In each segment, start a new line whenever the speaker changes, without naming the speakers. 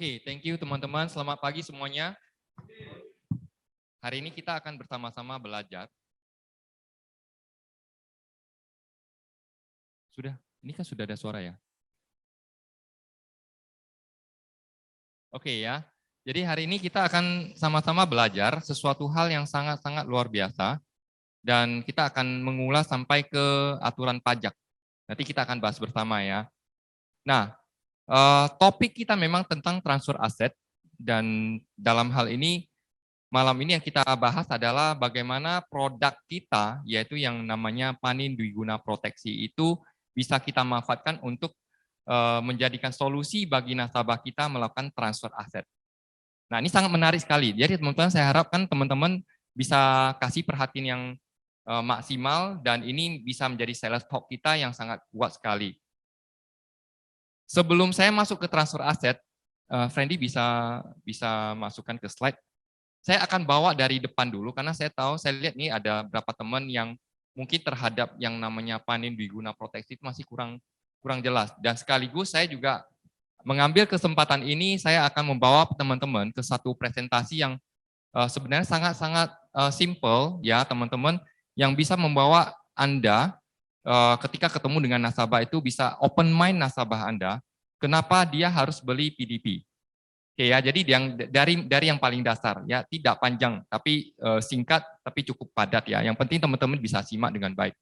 Oke, thank you teman-teman. Selamat pagi semuanya. Hari ini kita akan bersama-sama belajar. Sudah, ini kan sudah ada suara ya? Oke ya. Jadi hari ini kita akan sama-sama belajar sesuatu hal yang sangat-sangat luar biasa. Dan kita akan mengulas sampai ke aturan pajak. Nanti kita akan bahas bersama ya. Nah, topik kita memang tentang transfer aset. Dan dalam hal ini, malam ini yang kita bahas adalah bagaimana produk kita, yaitu yang namanya Panin Dwiguna Proteksi itu bisa kita manfaatkan untuk menjadikan solusi bagi nasabah kita melakukan transfer aset. Nah, ini sangat menarik sekali. Jadi teman-teman, saya harapkan teman-teman bisa kasih perhatian yang maksimal dan ini bisa menjadi sales talk kita yang sangat kuat sekali. Sebelum saya masuk ke transfer aset, Friendly bisa masukkan ke slide. Saya akan bawa dari depan dulu karena saya tahu, saya lihat nih ada beberapa teman yang mungkin terhadap yang namanya Panin Dwiguna Proteksi itu masih kurang jelas. Dan sekaligus saya juga mengambil kesempatan ini, saya akan membawa teman-teman ke satu presentasi yang sebenarnya sangat-sangat simple ya teman-teman, yang bisa membawa Anda ketika ketemu dengan nasabah itu bisa open mind nasabah Anda, kenapa dia harus beli PDP. Oke ya, jadi dari yang paling dasar ya, tidak panjang tapi singkat tapi cukup padat ya. Yang penting teman-teman bisa simak dengan baik.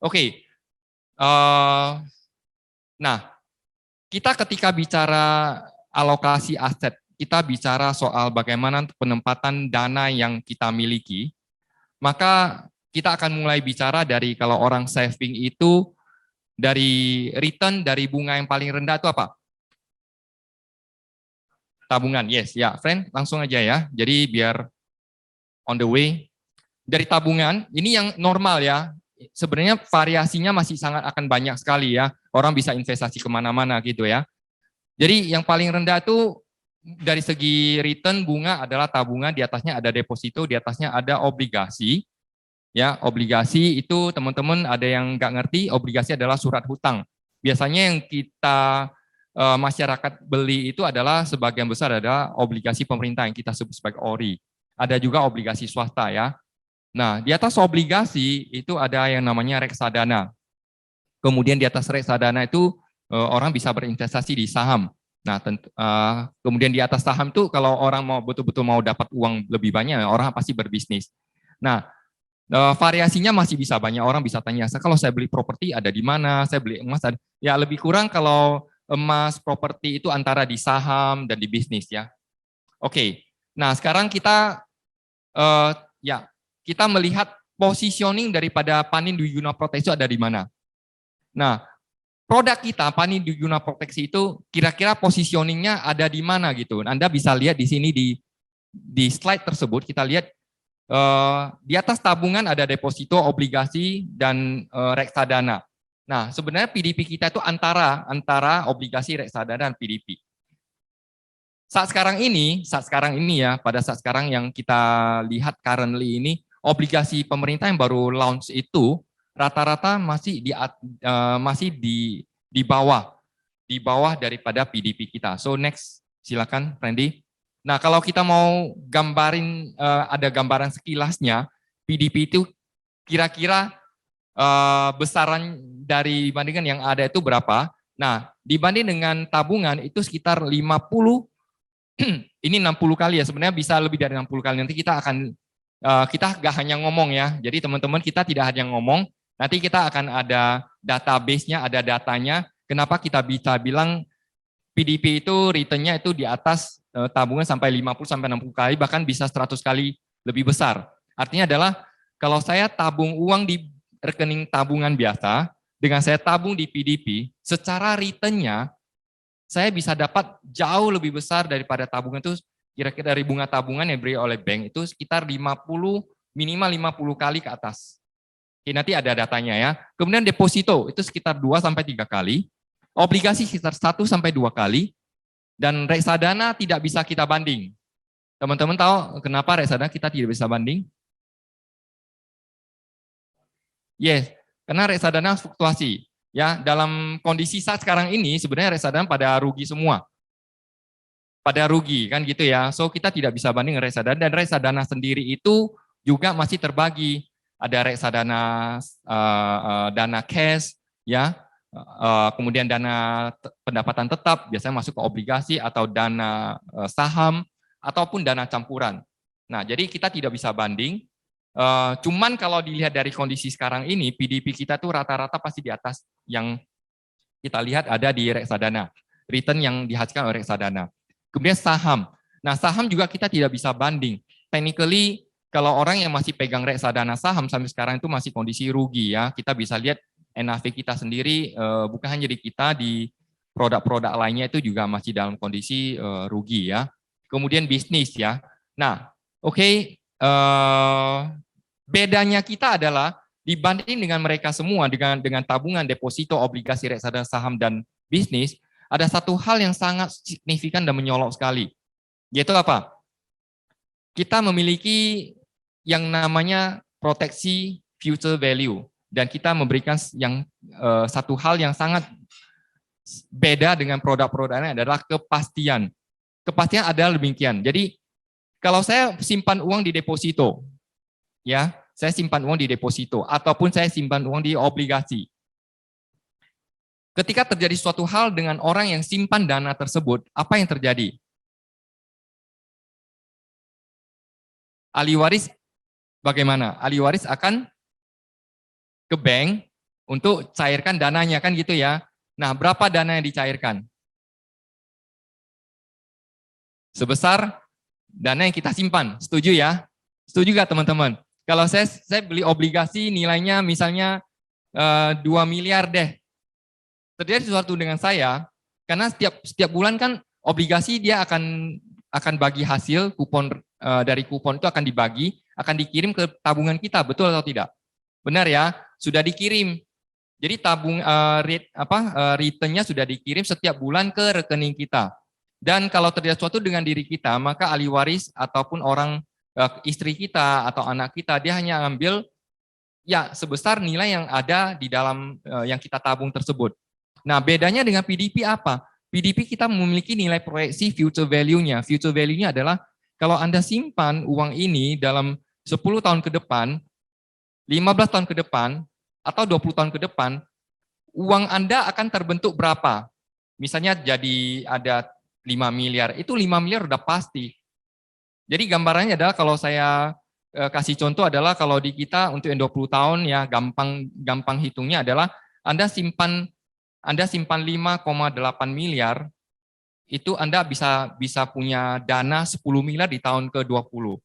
Oke. Nah, kita ketika bicara alokasi aset, kita bicara soal bagaimana penempatan dana yang kita miliki, maka kita akan mulai bicara dari kalau orang saving itu dari return dari bunga yang paling rendah itu apa? Tabungan, yes ya, friend, langsung aja ya. Jadi biar on the way. Dari tabungan, ini yang normal ya. Sebenarnya variasinya masih sangat akan banyak sekali ya. Orang bisa investasi kemana-mana gitu ya. Jadi yang paling rendah itu dari segi return bunga adalah tabungan, di atasnya ada deposito, di atasnya ada obligasi. Ya, obligasi itu teman-teman ada yang nggak ngerti, obligasi adalah surat hutang. Biasanya yang kita masyarakat beli itu adalah sebagian besar adalah obligasi pemerintah yang kita sebut sebagai ORI. Ada juga obligasi swasta ya. Nah, di atas obligasi itu ada yang namanya reksadana. Kemudian di atas reksadana itu orang bisa berinvestasi di saham. Nah, kemudian di atas saham itu kalau orang mau betul-betul mau dapat uang lebih banyak, orang pasti berbisnis. Nah, variasinya masih bisa banyak, orang bisa tanya, kalau saya beli properti ada di mana, saya beli emas, ya lebih kurang kalau emas, properti itu antara di saham dan di bisnis ya. Oke, nah sekarang kita kita melihat positioning daripada Panin Dwiguna Proteksi itu ada di mana. Nah, produk kita Panin Dwiguna Proteksi itu kira-kira positioningnya ada di mana gitu. Anda bisa lihat di sini di slide tersebut, kita lihat di atas tabungan ada deposito, obligasi, dan reksadana. Nah, sebenarnya PDP kita itu antara obligasi, reksadana, dan PDP. Saat sekarang ini ya, pada saat sekarang yang kita lihat currently ini, obligasi pemerintah yang baru launch itu rata-rata masih di bawah daripada PDP kita. So next, silakan Randy. Nah, kalau kita mau gambarin, ada gambaran sekilasnya, PDP itu kira-kira besaran dari dibandingkan yang ada itu berapa. Nah, dibanding dengan tabungan itu sekitar 50, ini 60 kali ya, sebenarnya bisa lebih dari 60 kali. Nanti kita akan, kita nggak hanya ngomong ya, jadi teman-teman kita tidak hanya ngomong, nanti kita akan ada database-nya, ada datanya, kenapa kita bisa bilang PDP itu return-nya itu di atas tabungan sampai 50-60 kali, bahkan bisa 100 kali lebih besar. Artinya adalah kalau saya tabung uang di rekening tabungan biasa, dengan saya tabung di PDP, secara return-nya saya bisa dapat jauh lebih besar daripada tabungan itu, kira-kira dari bunga tabungan yang diberi oleh bank itu sekitar 50, minimal 50 kali ke atas. Oke, nanti ada datanya ya. Kemudian deposito itu sekitar 2-3 kali. Obligasi sekitar 1-2 kali, dan reksadana tidak bisa kita banding. Teman-teman tahu kenapa reksadana kita tidak bisa banding? Yes, karena reksadana fluktuasi. Ya, dalam kondisi saat sekarang ini sebenarnya reksadana pada rugi semua. pada rugi kan gitu ya. So kita tidak bisa banding reksadana, dan reksadana sendiri itu juga masih terbagi. Ada reksadana dana cash ya, kemudian dana pendapatan tetap biasanya masuk ke obligasi atau dana saham ataupun dana campuran. Nah, jadi kita tidak bisa banding. Cuman kalau dilihat dari kondisi sekarang ini, PDP kita tuh rata-rata pasti di atas yang kita lihat ada di reksadana, return yang dihasilkan oleh reksadana. Kemudian saham. Nah, saham juga kita tidak bisa banding. Technically, kalau orang yang masih pegang reksadana saham sampai sekarang itu masih kondisi rugi ya. Kita bisa lihat NAV kita sendiri, bukan hanya di kita, di produk-produk lainnya itu juga masih dalam kondisi rugi ya. Kemudian bisnis ya. Nah, oke, bedanya kita adalah dibanding dengan mereka semua, dengan tabungan, deposito, obligasi, reksadana, saham, dan bisnis, ada satu hal yang sangat signifikan dan menyolok sekali. Yaitu apa? Kita memiliki yang namanya proteksi future value. Dan kita memberikan yang satu hal yang sangat beda dengan produk-produk lain adalah kepastian. Kepastian adalah demikian. Jadi kalau saya simpan uang di deposito, ya, saya simpan uang di deposito ataupun saya simpan uang di obligasi. Ketika terjadi suatu hal dengan orang yang simpan dana tersebut, apa yang terjadi? Ahli waris bagaimana? Ahli waris akan ke bank untuk cairkan dananya kan gitu ya. Nah, berapa dana yang dicairkan? Sebesar dana yang kita simpan. Setuju ya? Setuju gak teman-teman? Kalau saya beli obligasi nilainya misalnya 2 miliar deh. Terjadi sesuatu dengan saya, karena setiap bulan kan obligasi dia akan bagi hasil kupon, dari kupon itu akan dibagi, akan dikirim ke tabungan kita, betul atau tidak? Benar ya, sudah dikirim. Jadi returnnya sudah dikirim setiap bulan ke rekening kita. Dan kalau terjadi sesuatu dengan diri kita, maka ahli waris ataupun orang istri kita atau anak kita, dia hanya ambil ya sebesar nilai yang ada di dalam yang kita tabung tersebut. Nah, bedanya dengan PDP apa? PDP kita memiliki nilai proyeksi future value-nya. Future value-nya adalah kalau Anda simpan uang ini dalam 10 tahun ke depan, 15 tahun ke depan, atau 20 tahun ke depan, uang Anda akan terbentuk berapa? Misalnya jadi ada 5 miliar, itu 5 miliar udah pasti. Jadi gambarannya adalah kalau saya kasih contoh adalah kalau di kita untuk yang 20 tahun ya gampang hitungnya adalah Anda simpan 5,8 miliar, itu Anda bisa punya dana 10 miliar di tahun ke-20.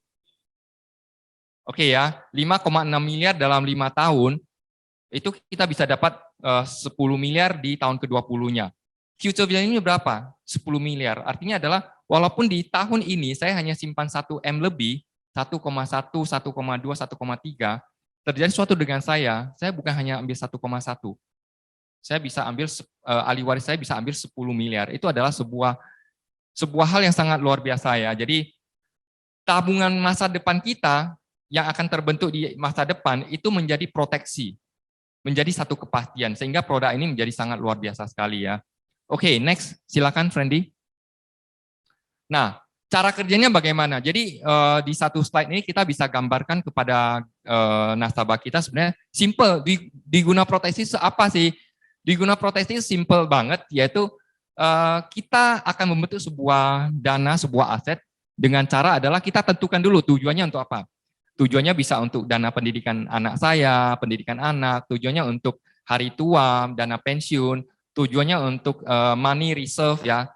Oke ya, 5,6 miliar dalam 5 tahun, itu kita bisa dapat 10 miliar di tahun ke-20-nya. Future value-nya berapa? 10 miliar. Artinya adalah walaupun di tahun ini saya hanya simpan 1 M lebih, 1,1, 1,2, 1,3, terjadi sesuatu dengan saya bukan hanya ambil 1,1. Saya bisa ambil, ahli waris saya bisa ambil 10 miliar. Itu adalah sebuah hal yang sangat luar biasa ya. Jadi tabungan masa depan kita yang akan terbentuk di masa depan itu menjadi proteksi, menjadi satu kepastian, sehingga produk ini menjadi sangat luar biasa sekali ya. Oke, next, silakan Friendly. Nah, cara kerjanya bagaimana? Jadi di satu slide ini kita bisa gambarkan kepada nasabah kita sebenarnya simple. Di guna proteksi apa sih? Di guna proteksi simple banget, yaitu kita akan membentuk sebuah dana, sebuah aset dengan cara adalah kita tentukan dulu tujuannya untuk apa. Tujuannya bisa untuk dana pendidikan anak saya, pendidikan anak, tujuannya untuk hari tua, dana pensiun, tujuannya untuk money reserve ya,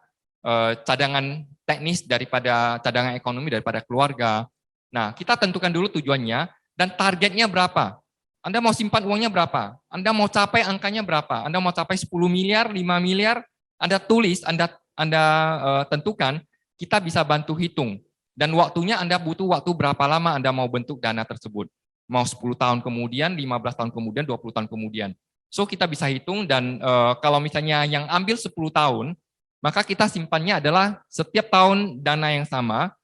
cadangan teknis daripada cadangan ekonomi daripada keluarga. Nah, kita tentukan dulu tujuannya dan targetnya berapa. Anda mau simpan uangnya berapa? Anda mau capai angkanya berapa? Anda mau capai 10 miliar, 5 miliar, Anda tulis, Anda tentukan, kita bisa bantu hitung. Dan waktunya Anda butuh waktu berapa lama Anda mau bentuk dana tersebut. Mau 10 tahun kemudian, 15 tahun kemudian, 20 tahun kemudian. So kita bisa hitung dan kalau misalnya yang ambil 10 tahun, maka kita simpannya adalah setiap tahun dana yang sama.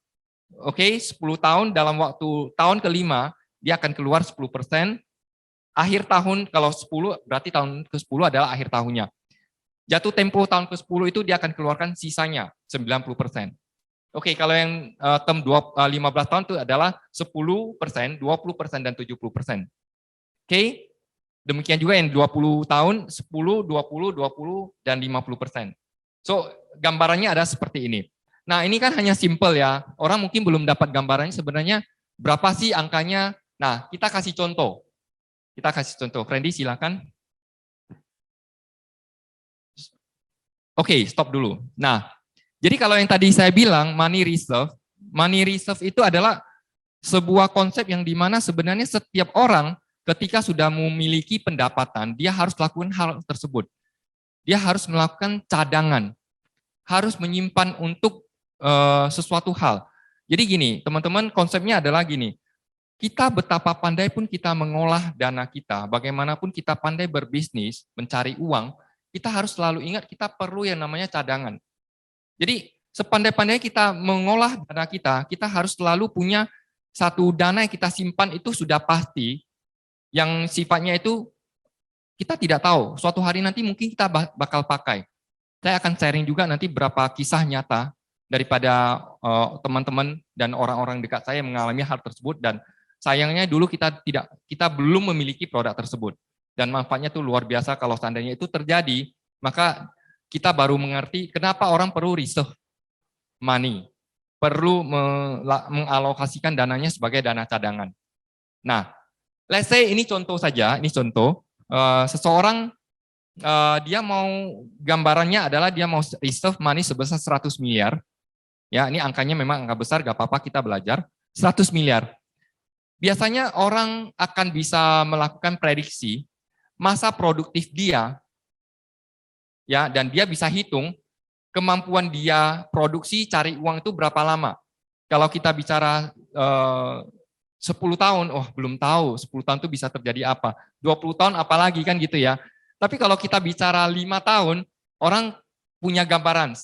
Oke, 10 tahun dalam waktu tahun kelima, dia akan keluar 10%. Akhir tahun, kalau 10 berarti tahun ke-10 adalah akhir tahunnya. Jatuh tempo tahun ke-10 itu dia akan keluarkan sisanya, 90%. Oke, kalau yang term 15 tahun itu adalah 10%, 20%, dan 70%. Oke, demikian juga yang 20 tahun, 10, 20, 20, dan 50%. So, gambarannya ada seperti ini. Nah, ini kan hanya simple ya. Orang mungkin belum dapat gambarannya sebenarnya berapa sih angkanya. Nah, kita kasih contoh. Kita kasih contoh. Friendly, silakan. Oke, stop dulu. Nah, jadi kalau yang tadi saya bilang money reserve itu adalah sebuah konsep yang dimana sebenarnya setiap orang ketika sudah memiliki pendapatan, dia harus lakukan hal tersebut. Dia harus melakukan cadangan, harus menyimpan untuk sesuatu hal. Jadi gini, teman-teman, konsepnya adalah gini, kita betapa pandai pun kita mengolah dana kita, bagaimanapun kita pandai berbisnis, mencari uang, kita harus selalu ingat kita perlu yang namanya cadangan. Jadi sepandai-pandai kita mengolah dana kita harus selalu punya satu dana yang kita simpan itu sudah pasti, yang sifatnya itu kita tidak tahu, suatu hari nanti mungkin kita bakal pakai. Saya akan sharing juga nanti berapa kisah nyata daripada teman-teman dan orang-orang dekat saya yang mengalami hal tersebut, dan sayangnya dulu kita belum memiliki produk tersebut. Dan manfaatnya itu luar biasa. Kalau seandainya itu terjadi, maka kita baru mengerti kenapa orang perlu reserve money, perlu mengalokasikan dananya sebagai dana cadangan. Nah, let's say ini contoh saja, ini contoh, seseorang dia mau, gambarannya adalah dia mau reserve money sebesar 100 miliar, ya ini angkanya memang angka besar, gak apa-apa kita belajar, 100 miliar. Biasanya orang akan bisa melakukan prediksi masa produktif dia, ya, dan dia bisa hitung kemampuan dia produksi cari uang itu berapa lama. Kalau kita bicara 10 tahun, oh belum tahu 10 tahun itu bisa terjadi apa. 20 tahun apalagi kan gitu ya. Tapi kalau kita bicara 5 tahun, orang punya gambaran.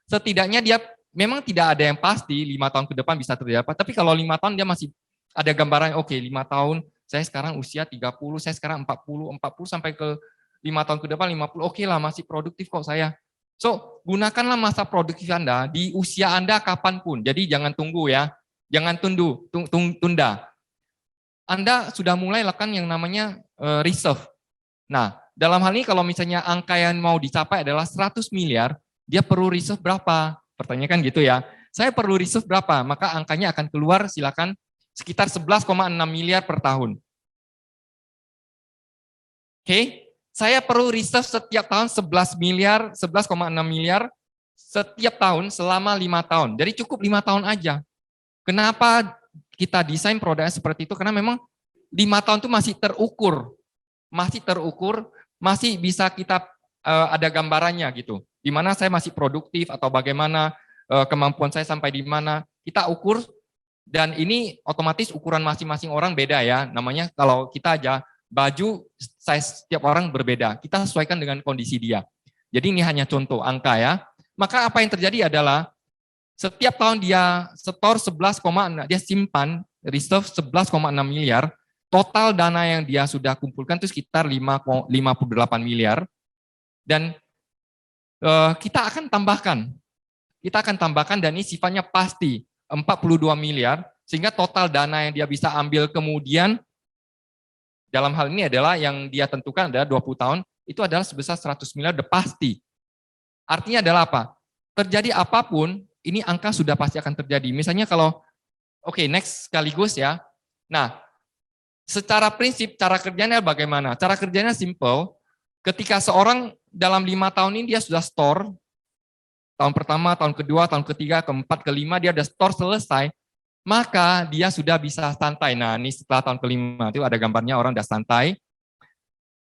Setidaknya dia memang tidak ada yang pasti 5 tahun ke depan bisa terjadi apa. Tapi kalau 5 tahun dia masih ada gambaran, oke 5 tahun, saya sekarang usia 30, saya sekarang 40 sampai ke 5 tahun ke depan 50, oke lah masih produktif kok saya. So, gunakanlah masa produktif Anda di usia Anda kapanpun. Jadi jangan tunggu ya, jangan tunda. Anda sudah mulai lakukan yang namanya reserve. Nah, dalam hal ini kalau misalnya angka yang mau dicapai adalah 100 miliar, dia perlu reserve berapa? Pertanyaan kan gitu ya. Saya perlu reserve berapa? Maka angkanya akan keluar, silakan, sekitar 11,6 miliar per tahun. Oke, saya perlu reserve setiap tahun 11,6 miliar setiap tahun selama 5 tahun. Jadi cukup 5 tahun aja. Kenapa kita desain produknya seperti itu? Karena memang 5 tahun itu masih bisa kita ada gambarannya gitu. Di mana saya masih produktif atau bagaimana kemampuan saya sampai di mana kita ukur, dan ini otomatis ukuran masing-masing orang beda ya. Namanya kalau kita aja baju size setiap orang berbeda. Kita sesuaikan dengan kondisi dia. Jadi ini hanya contoh angka ya. Maka apa yang terjadi adalah setiap tahun dia setor 11,6, dia simpan reserve 11,6 miliar, total dana yang dia sudah kumpulkan itu sekitar 58 miliar, dan kita akan tambahkan dan ini sifatnya pasti 42 miliar, sehingga total dana yang dia bisa ambil kemudian dalam hal ini adalah yang dia tentukan adalah 20 tahun, itu adalah sebesar 100 miliar udah pasti. Artinya adalah apa? Terjadi apapun, ini angka sudah pasti akan terjadi. Misalnya kalau, oke, next sekaligus ya. Nah, secara prinsip, cara kerjanya bagaimana? Cara kerjanya simple. Ketika seorang dalam 5 tahun ini dia sudah store, tahun pertama, tahun kedua, tahun ketiga, keempat, kelima, dia sudah store selesai, maka dia sudah bisa santai. Nah, ini setelah tahun kelima, itu ada gambarnya orang sudah santai.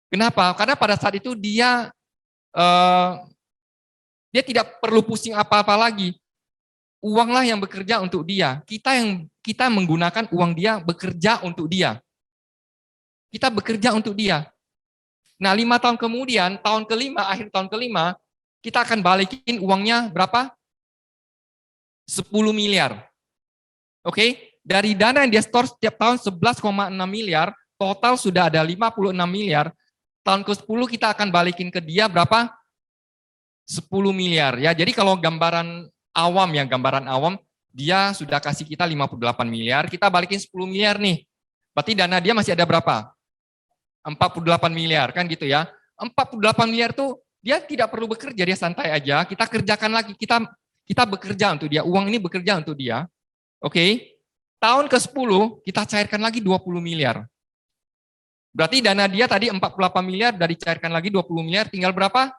Kenapa? Karena pada saat itu dia tidak perlu pusing apa-apa lagi. Uanglah yang bekerja untuk dia. Kita menggunakan uang dia bekerja untuk dia. Kita bekerja untuk dia. Nah, 5 tahun kemudian, akhir tahun kelima, kita akan balikin uangnya berapa? 10 miliar. Oke, dari dana yang dia store setiap tahun 11,6 miliar, total sudah ada 56 miliar. Tahun ke-10 kita akan balikin ke dia berapa? 10 miliar ya. Jadi kalau gambaran awam ya, gambaran awam, dia sudah kasih kita 58 miliar, kita balikin 10 miliar nih. Berarti dana dia masih ada berapa? 48 miliar kan gitu ya. 48 miliar tuh dia tidak perlu bekerja, dia santai aja, kita kerjakan lagi, kita bekerja untuk dia, uang ini bekerja untuk dia. Oke. Tahun ke-10 kita cairkan lagi 20 miliar. Berarti dana dia tadi 48 miliar, dari cairkan lagi 20 miliar, tinggal berapa?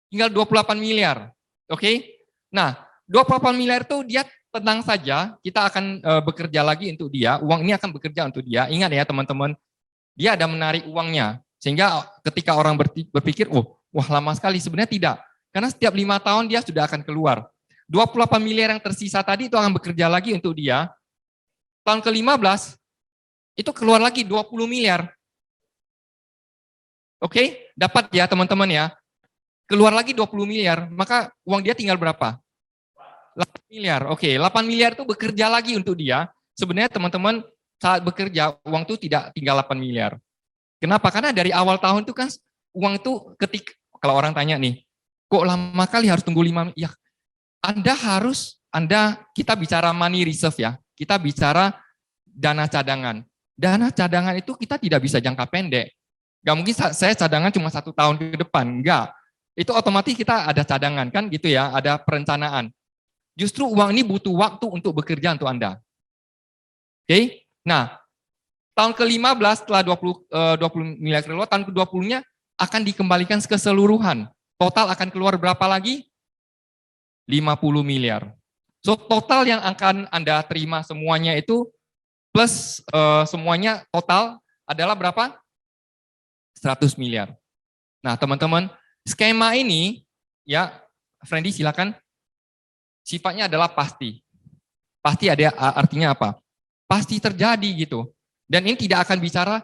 Tinggal 28 miliar. Oke. Nah, 28 miliar itu dia tenang saja, kita akan bekerja lagi untuk dia, uang ini akan bekerja untuk dia. Ingat ya teman-teman, dia ada menarik uangnya. Sehingga ketika orang berpikir, oh, wah lama sekali, sebenarnya tidak. Karena setiap 5 tahun dia sudah akan keluar. 28 miliar yang tersisa tadi itu akan bekerja lagi untuk dia. Tahun ke-15, itu keluar lagi 20 miliar. Oke, dapat ya teman-teman ya. Keluar lagi 20 miliar, maka uang dia tinggal berapa? 8 miliar. Oke, 8 miliar itu bekerja lagi untuk dia. Sebenarnya teman-teman saat bekerja, uang itu tidak tinggal 8 miliar. Kenapa? Karena dari awal tahun itu kan uang itu kalau orang tanya nih, kok lama kali harus tunggu 5 miliar? Ya, kita bicara money reserve ya, kita bicara dana cadangan. Dana cadangan itu kita tidak bisa jangka pendek. Gak mungkin saya cadangan cuma 1 tahun ke depan, enggak. Itu otomatis kita ada cadangan kan gitu ya, ada perencanaan. Justru uang ini butuh waktu untuk bekerja untuk Anda. Oke, nah tahun ke-15 setelah 20 miliar keluar, tahun ke-20-nya akan dikembalikan keseluruhan. Total akan keluar berapa lagi? 50 miliar. So total yang akan Anda terima semuanya itu plus semuanya total adalah berapa? 100 miliar. Nah teman-teman, skema ini ya, Friendly silakan. Sifatnya adalah pasti. Pasti ada artinya apa? Pasti terjadi gitu. Dan ini tidak akan bicara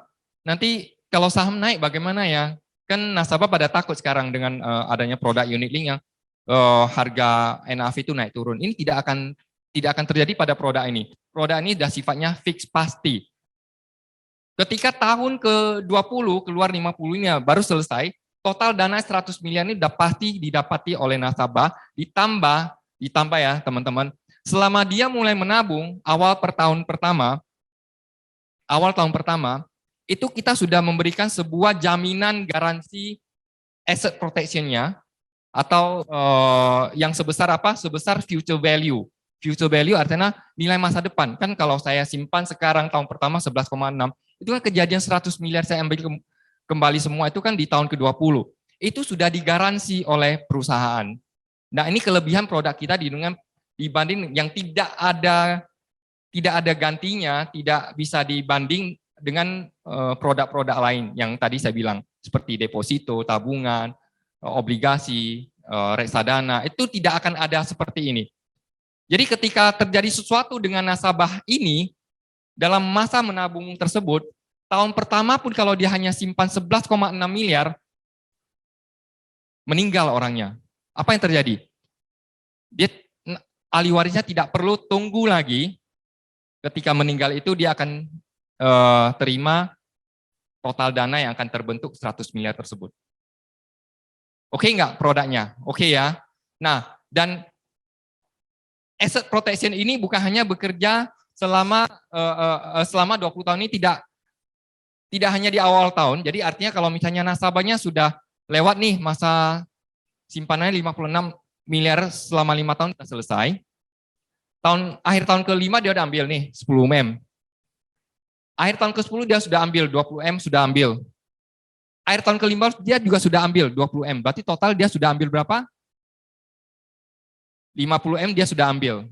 nanti kalau saham naik bagaimana ya? Kan nasabah pada takut sekarang dengan adanya produk unit link yang harga NAV itu naik turun. Ini tidak akan terjadi pada produk ini. Produk ini sudah sifatnya fix pasti. Ketika tahun ke-20 keluar 50-nya baru selesai, total dana 100 miliar ini sudah pasti didapati oleh nasabah, ditambah ya teman-teman. Selama dia mulai menabung awal tahun pertama, itu kita sudah memberikan sebuah jaminan garansi asset protection-nya, atau yang sebesar apa? Sebesar future value. Future value artinya nilai masa depan. Kan kalau saya simpan sekarang tahun pertama 11,6, itu kan kejadian 100 miliar saya ambil kembali semua itu kan di tahun ke-20. Itu sudah digaransi oleh perusahaan. Nah, ini kelebihan produk kita dibanding yang tidak ada gantinya, tidak bisa dibanding dengan produk-produk lain yang tadi saya bilang seperti deposito, tabungan, obligasi, reksadana, itu tidak akan ada seperti ini. Jadi ketika terjadi sesuatu dengan nasabah ini, dalam masa menabung tersebut, tahun pertama pun kalau dia hanya simpan 11,6 miliar, meninggal orangnya. Apa yang terjadi? Dia ahli warisnya tidak perlu tunggu lagi, ketika meninggal itu dia akan terima total dana yang akan terbentuk 100 miliar tersebut. Oke enggak produknya? Oke ya. Nah, dan asset protection ini bukan hanya bekerja selama 20 tahun ini, tidak hanya di awal tahun. Jadi artinya kalau misalnya nasabahnya sudah lewat nih masa simpanannya 56 miliar selama 5 tahun sudah selesai. Akhir tahun ke-5 dia udah ambil nih 10 M. Akhir tahun ke-10 dia sudah ambil 20 M, sudah ambil. Akhir tahun ke-15 dia juga sudah ambil 20 M. Berarti total dia sudah ambil berapa? 50 M dia sudah ambil.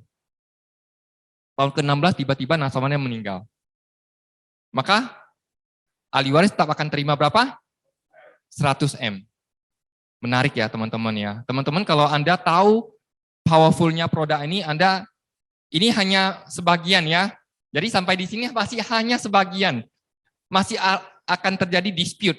Tahun ke-16 tiba-tiba nasabahnya meninggal. Maka ahli waris tetap akan terima berapa? 100 M. Menarik ya teman-teman ya. Teman-teman kalau Anda tahu powerfulnya produk ini, ini hanya sebagian ya. Jadi sampai di sini masih hanya sebagian. Masih akan terjadi dispute.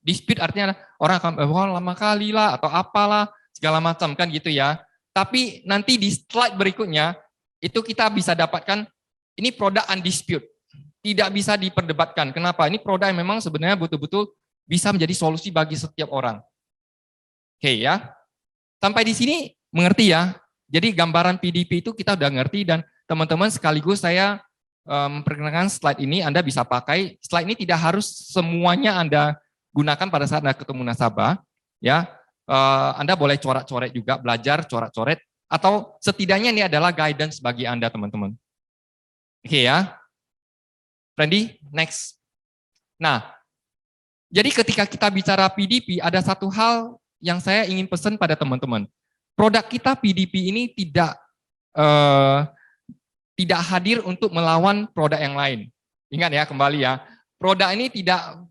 Dispute artinya orang akan, wah lama kali lah atau apalah, segala macam kan gitu ya. Tapi nanti di slide berikutnya, itu kita bisa dapatkan, ini produk undispute. Tidak bisa diperdebatkan. Kenapa? Ini produk yang memang sebenarnya betul-betul bisa menjadi solusi bagi setiap orang. Oke ya. Sampai di sini mengerti ya? Jadi gambaran PDP itu kita udah ngerti, dan teman-teman sekaligus saya memperkenalkan slide ini. Anda bisa pakai slide ini, tidak harus semuanya Anda gunakan pada saat Anda ketemu nasabah, ya. Anda boleh coret-coret juga, belajar coret-coret, atau setidaknya ini adalah guidance bagi Anda, teman-teman. Oke ya, Randy, next. Nah, jadi ketika kita bicara PDP, ada satu hal yang saya ingin pesan pada teman-teman. Produk kita PDP ini tidak hadir untuk melawan produk yang lain. Ingat ya, kembali ya, produk ini tidak,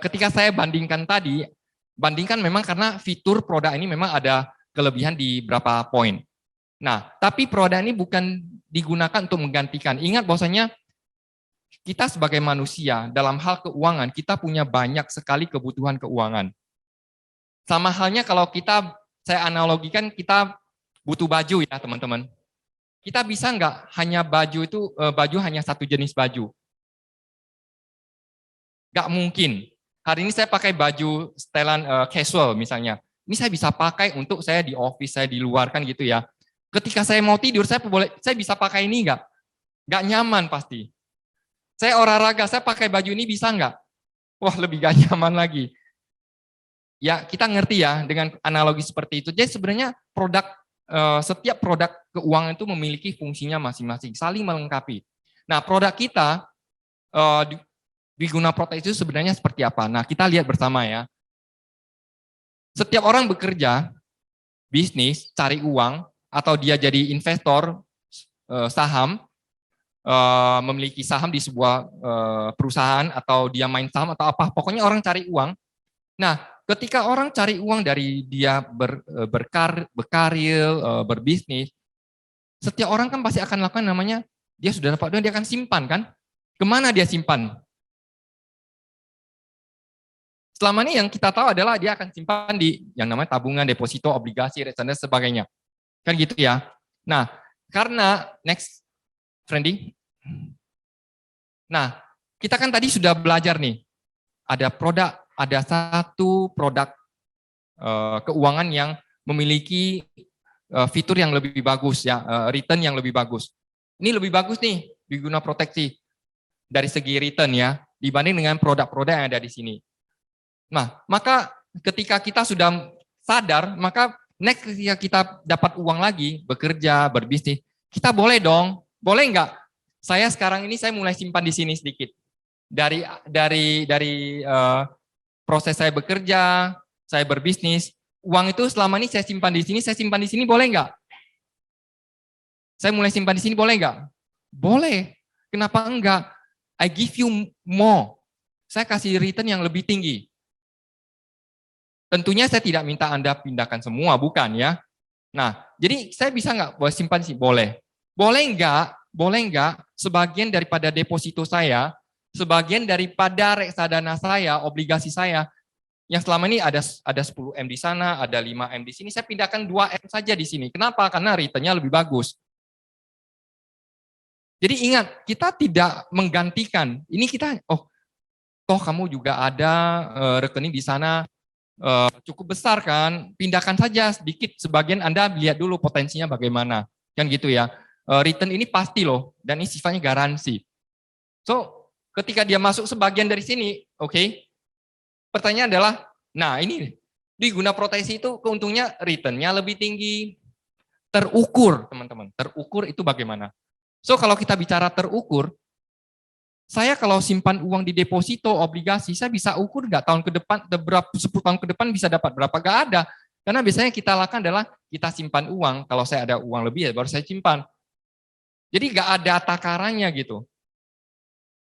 ketika saya bandingkan tadi, bandingkan memang karena fitur produk ini memang ada kelebihan di beberapa poin. Nah, tapi produk ini bukan digunakan untuk menggantikan. Ingat bahwasanya kita sebagai manusia dalam hal keuangan, kita punya banyak sekali kebutuhan keuangan. Sama halnya kalau saya analogikan kita butuh baju ya teman-teman. Kita bisa nggak hanya baju hanya satu jenis baju? Nggak mungkin. Hari ini saya pakai baju setelan casual misalnya. Ini saya bisa pakai untuk saya di office, saya di luar kan gitu ya. Ketika saya mau tidur, saya bisa pakai ini nggak? Nggak nyaman pasti. Saya olahraga, saya pakai baju ini bisa nggak? Wah, lebih gak nyaman lagi. Ya, kita ngerti ya dengan analogi seperti itu. Jadi sebenarnya setiap produk keuangan itu memiliki fungsinya masing-masing, saling melengkapi. Nah, produk kita di Guna Protect itu sebenarnya seperti apa? Nah, kita lihat bersama ya. Setiap orang bekerja, bisnis, cari uang, atau dia jadi investor saham, memiliki saham di sebuah perusahaan, atau dia main saham atau apa, pokoknya orang cari uang. Nah, ketika orang cari uang dari dia berkarir, berbisnis, setiap orang kan pasti akan lakukan namanya, dia sudah dapat uang, dia akan simpan kan? Kemana dia simpan? Selama ini yang kita tahu adalah dia akan simpan di yang namanya tabungan, deposito, obligasi, reksadana, sebagainya. Kan gitu ya. Nah, karena next Friendly. Nah, kita kan tadi sudah belajar nih, ada satu produk keuangan yang memiliki fitur yang lebih bagus ya, return yang lebih bagus. Ini lebih bagus nih di Guna Proteksi dari segi return ya, dibanding dengan produk-produk yang ada di sini. Nah, maka ketika kita sudah sadar, maka next ketika kita dapat uang lagi, bekerja, berbisnis, kita boleh dong. Boleh nggak? Saya sekarang ini saya mulai simpan di sini sedikit. Dari proses saya bekerja, saya berbisnis, uang itu selama ini saya simpan di sini boleh nggak? Saya mulai simpan di sini boleh nggak? Boleh. Kenapa enggak? I give you more. Saya kasih return yang lebih tinggi. Tentunya saya tidak minta Anda pindahkan semua, bukan ya. Nah, jadi saya bisa nggak boleh simpan di sini? Boleh. Boleh nggak sebagian daripada deposito saya, sebagian daripada reksadana saya, obligasi saya, yang selama ini ada 10M di sana, ada 5M di sini, saya pindahkan 2M saja di sini. Kenapa? Karena return-nya lebih bagus. Jadi ingat, kita tidak menggantikan. Ini kita, toh kamu juga ada rekening di sana cukup besar kan, pindahkan saja sedikit, sebagian Anda lihat dulu potensinya bagaimana. Kan gitu ya. Return ini pasti loh, dan ini sifatnya garansi. So, ketika dia masuk sebagian dari sini, oke. Pertanyaan adalah, nah ini di Guna Proteksi itu keuntungnya return-nya lebih tinggi, terukur teman-teman. Terukur itu bagaimana? So, kalau kita bicara terukur, saya kalau simpan uang di deposito, obligasi, saya bisa ukur nggak tahun ke depan, 10 tahun ke depan bisa dapat berapa? Nggak ada. Karena biasanya kita lakukan adalah kita simpan uang, kalau saya ada uang lebih ya baru saya simpan. Jadi nggak ada takarannya gitu.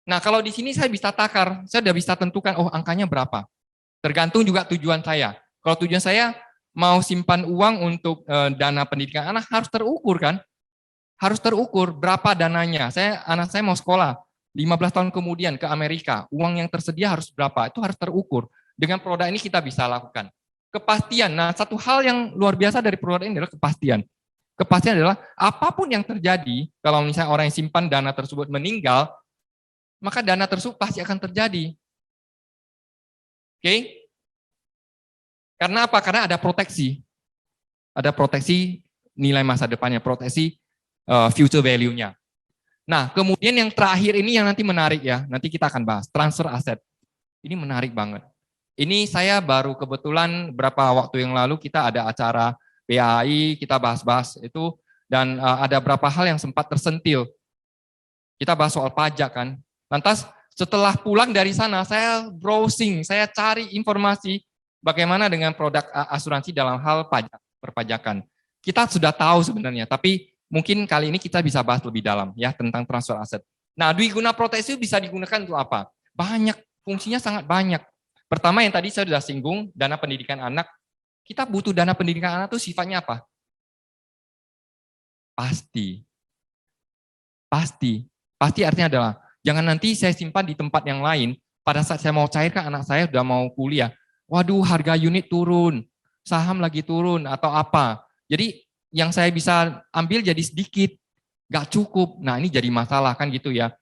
Nah, kalau di sini saya bisa takar, saya sudah bisa tentukan, angkanya berapa. Tergantung juga tujuan saya. Kalau tujuan saya mau simpan uang untuk dana pendidikan anak, harus terukur kan? Harus terukur berapa dananya. Anak saya mau sekolah, 15 tahun kemudian ke Amerika, uang yang tersedia harus berapa, itu harus terukur. Dengan produk ini kita bisa lakukan. Kepastian, nah satu hal yang luar biasa dari produk ini adalah kepastian. Kepastian adalah apapun yang terjadi, kalau misalnya orang yang simpan dana tersebut meninggal, maka dana tersebut pasti akan terjadi. Oke? Karena apa? Karena ada proteksi. Ada proteksi nilai masa depannya, proteksi future value-nya. Nah, kemudian yang terakhir ini yang nanti menarik ya, nanti kita akan bahas, transfer aset. Ini menarik banget. Ini saya baru kebetulan beberapa waktu yang lalu kita ada acara PAI, kita bahas-bahas itu, dan ada beberapa hal yang sempat tersentil. Kita bahas soal pajak kan. Lantas setelah pulang dari sana, saya browsing, saya cari informasi bagaimana dengan produk asuransi dalam hal pajak, perpajakan. Kita sudah tahu sebenarnya, tapi mungkin kali ini kita bisa bahas lebih dalam ya tentang transfer aset. Nah, dwiguna proteksi bisa digunakan untuk apa? Banyak, fungsinya sangat banyak. Pertama yang tadi saya sudah singgung, dana pendidikan anak. Kita butuh dana pendidikan anak itu sifatnya apa? Pasti. Pasti. Pasti artinya adalah, jangan nanti saya simpan di tempat yang lain, pada saat saya mau cairkan anak saya sudah mau kuliah, waduh harga unit turun, saham lagi turun atau apa. Jadi yang saya bisa ambil jadi sedikit, nggak cukup. Nah ini jadi masalah kan gitu ya.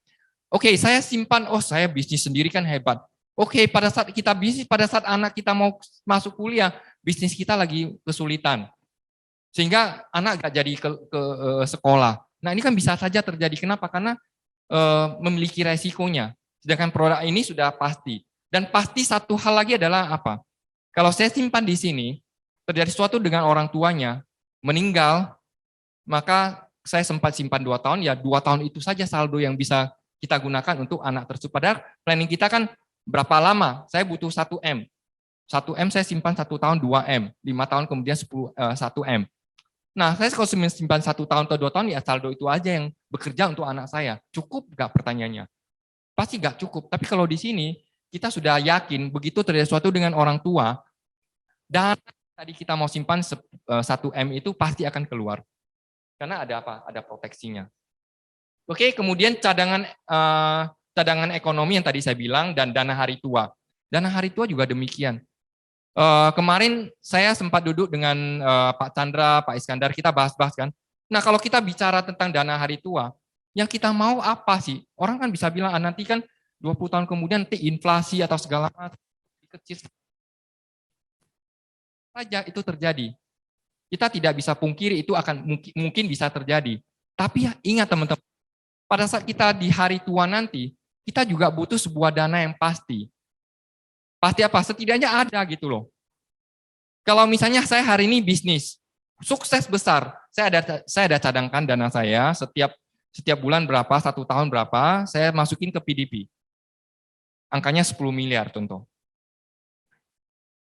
Oke, saya simpan, oh saya bisnis sendiri kan hebat. Oke, pada saat kita bisnis, pada saat anak kita mau masuk kuliah, bisnis kita lagi kesulitan. Sehingga anak nggak jadi ke sekolah. Nah ini kan bisa saja terjadi. Kenapa? Karena memiliki resikonya. Sedangkan produk ini sudah pasti. Dan pasti satu hal lagi adalah apa? Kalau saya simpan di sini, terjadi sesuatu dengan orang tuanya, meninggal, maka saya sempat simpan 2 tahun, ya 2 tahun itu saja saldo yang bisa kita gunakan untuk anak tersebut. Padahal planning kita kan berapa lama? Saya butuh 1M. 1M saya simpan 1 tahun 2M, 5 tahun kemudian 1M. Nah, saya kalau simpan 1 tahun atau 2 tahun, ya saldo itu aja yang bekerja untuk anak saya. Cukup nggak pertanyaannya? Pasti nggak cukup. Tapi kalau di sini, kita sudah yakin, begitu terjadi sesuatu dengan orang tua, dan tadi kita mau simpan 1M itu pasti akan keluar. Karena ada apa? Ada proteksinya. Oke, kemudian cadangan ekonomi yang tadi saya bilang, dan dana hari tua. Dana hari tua juga demikian. Kemarin saya sempat duduk dengan Pak Chandra, Pak Iskandar, kita bahas-bahas kan. Nah kalau kita bicara tentang dana hari tua, yang kita mau apa sih? Orang kan bisa bilang, nanti kan 20 tahun kemudian nanti inflasi atau segala macam kecil saja itu terjadi. Kita tidak bisa pungkiri itu akan mungkin bisa terjadi. Tapi ya, ingat teman-teman, pada saat kita di hari tua nanti, kita juga butuh sebuah dana yang pasti. Pasti apa? Setidaknya ada gitu loh. Kalau misalnya saya hari ini bisnis, sukses besar, saya ada cadangkan dana saya setiap bulan berapa, 1 tahun berapa, saya masukin ke PDP. Angkanya 10 miliar contoh.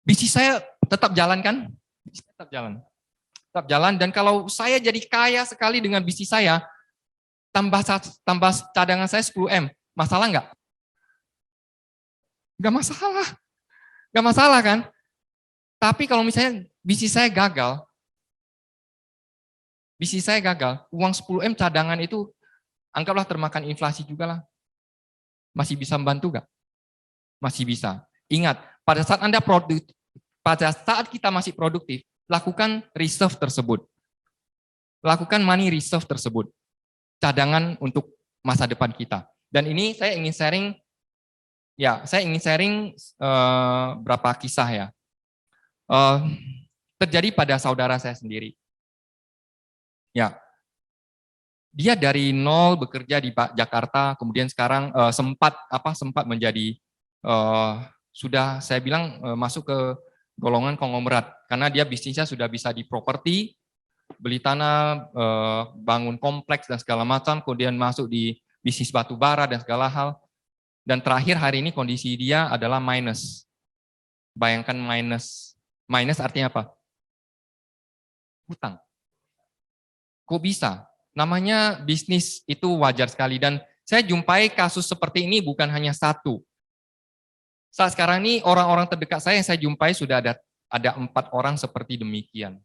Bisnis saya tetap jalan kan? Bisnis tetap jalan. Tetap jalan, dan kalau saya jadi kaya sekali dengan bisnis saya, tambah cadangan saya 10M, masalah nggak? Nggak masalah. Nggak masalah kan? Tapi kalau misalnya bisnis saya gagal, uang 10M cadangan itu anggaplah termakan inflasi juga lah. Masih bisa membantu nggak? Masih bisa. Ingat, pada saat kita masih produktif, lakukan reserve tersebut. Lakukan money reserve tersebut. Cadangan untuk masa depan kita. Dan ini saya ingin sharing berapa kisah ya. Terjadi pada saudara saya sendiri. Ya, dia dari nol bekerja di Jakarta, kemudian sekarang sempat menjadi sudah saya bilang masuk ke golongan konglomerat karena dia bisnisnya sudah bisa di properti, beli tanah, bangun kompleks dan segala macam, kemudian masuk di bisnis batu bara dan segala hal. Dan terakhir hari ini kondisi dia adalah minus. Bayangkan minus. Minus artinya apa? Hutang. Kok bisa? Namanya bisnis itu wajar sekali. Dan saya jumpai kasus seperti ini bukan hanya satu. Saat sekarang ini orang-orang terdekat saya yang saya jumpai sudah ada 4 orang seperti demikian.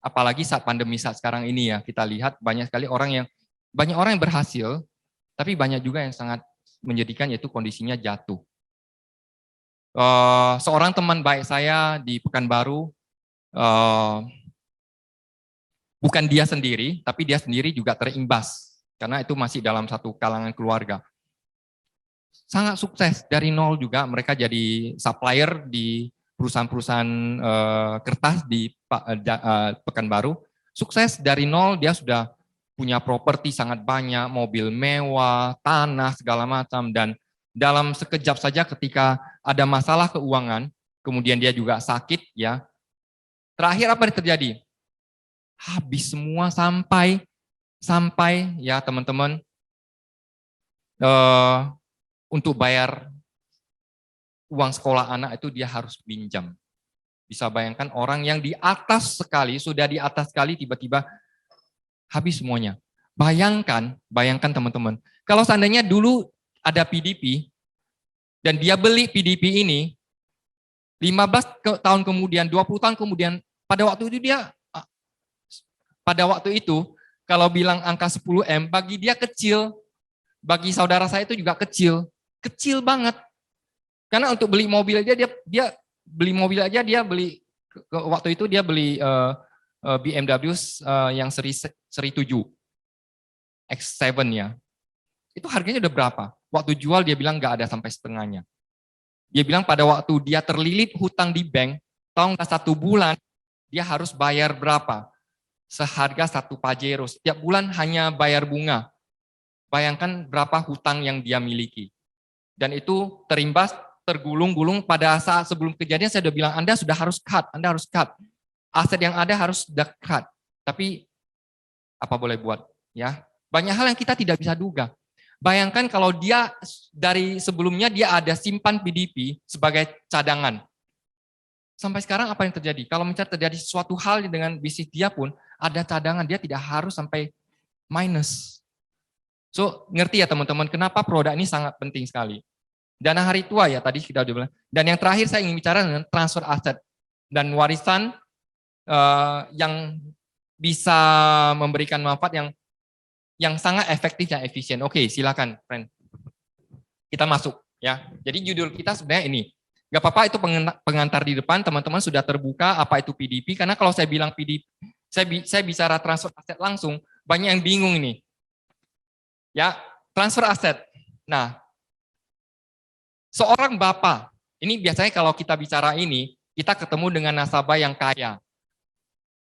Apalagi saat pandemi saat sekarang ini ya, kita lihat banyak sekali orang yang berhasil, tapi banyak juga yang sangat menjadikan yaitu kondisinya jatuh. Seorang teman baik saya di Pekanbaru, bukan dia sendiri, tapi dia sendiri juga terimbas, karena itu masih dalam satu kalangan keluarga. Sangat sukses, dari nol juga mereka jadi supplier di perusahaan-perusahaan kertas di Pekanbaru, sukses dari nol, dia sudah punya properti sangat banyak, mobil mewah, tanah, segala macam. Dan dalam sekejap saja ketika ada masalah keuangan, kemudian dia juga sakit, ya. Terakhir apa yang terjadi? Habis semua sampai ya teman-teman, untuk bayar uang sekolah anak itu dia harus pinjam. Bisa bayangkan orang yang di atas sekali, sudah di atas sekali, tiba-tiba habis semuanya. Bayangkan teman-teman, kalau seandainya dulu ada PDP, dan dia beli PDP ini, 15 tahun kemudian, 20 tahun kemudian, pada waktu itu, kalau bilang angka 10M, bagi dia kecil, bagi saudara saya itu juga kecil banget. Karena untuk beli mobil aja dia beli mobil aja dia beli waktu itu dia beli BMW yang seri 7 X7 ya. Itu harganya udah berapa? Waktu jual dia bilang nggak ada sampai setengahnya. Dia bilang pada waktu dia terlilit hutang di bank, tahu nggak 1 bulan dia harus bayar berapa? Seharga 1 Pajero. Setiap bulan hanya bayar bunga. Bayangkan berapa hutang yang dia miliki. Dan itu terimbas, tergulung-gulung pada saat sebelum kejadian saya sudah bilang, Anda harus cut. Aset yang ada harus sudah cut. Tapi apa boleh buat? Ya, banyak hal yang kita tidak bisa duga. Bayangkan kalau dia dari sebelumnya dia ada simpan PDP sebagai cadangan. Sampai sekarang apa yang terjadi? Kalau mencari terjadi suatu hal dengan bisnis dia pun ada cadangan, dia tidak harus sampai minus. So, ngerti ya teman-teman, kenapa produk ini sangat penting sekali. Dana hari tua ya, tadi kita udah bilang. Dan yang terakhir saya ingin bicara dengan transfer aset dan warisan yang bisa memberikan manfaat yang sangat efektif dan efisien. Oke, silakan, friend. Kita masuk ya. Jadi judul kita sebenarnya ini. Gak apa-apa itu pengantar di depan, teman-teman sudah terbuka apa itu PDP, karena kalau saya bilang PDP, saya bicara transfer aset langsung, banyak yang bingung ini. Ya, transfer aset. Nah, seorang bapak, ini biasanya kalau kita bicara ini, kita ketemu dengan nasabah yang kaya.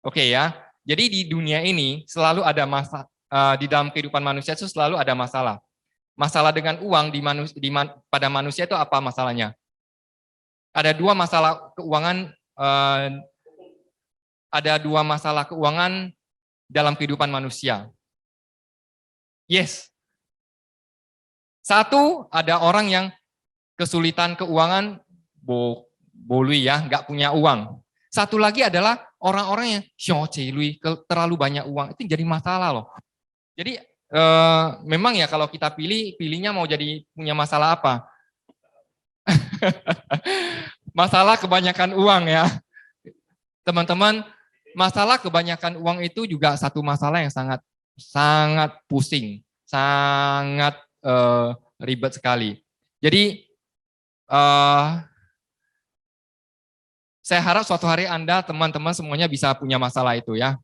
Oke ya, jadi di dunia ini selalu ada masalah, di dalam kehidupan manusia itu selalu ada masalah. Masalah dengan uang pada manusia itu apa masalahnya? Ada dua masalah keuangan, dalam kehidupan manusia. Yes. Satu, ada orang yang kesulitan keuangan, bolui ya, nggak punya uang. Satu lagi adalah orang-orang yang terlalu banyak uang, itu jadi masalah loh. Jadi memang ya kalau kita pilihnya mau jadi punya masalah apa? Masalah kebanyakan uang ya. Teman-teman, masalah kebanyakan uang itu juga satu masalah yang sangat pusing, sangat ribet sekali. Jadi saya harap suatu hari Anda, teman-teman semuanya bisa punya masalah itu ya.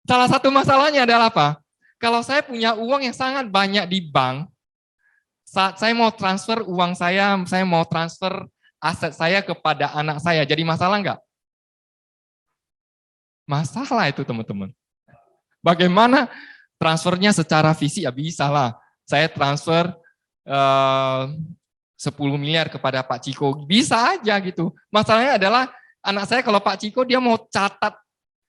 Salah satu masalahnya adalah apa? Kalau saya punya uang yang sangat banyak di bank, saat saya mau transfer uang saya mau transfer aset saya kepada anak saya, jadi masalah enggak? Masalah itu teman-teman. Bagaimana transfernya secara fisik? Ya bisa lah. Saya transfer 10 miliar kepada Pak Ciko, bisa aja gitu. Masalahnya adalah anak saya kalau Pak Ciko dia mau catat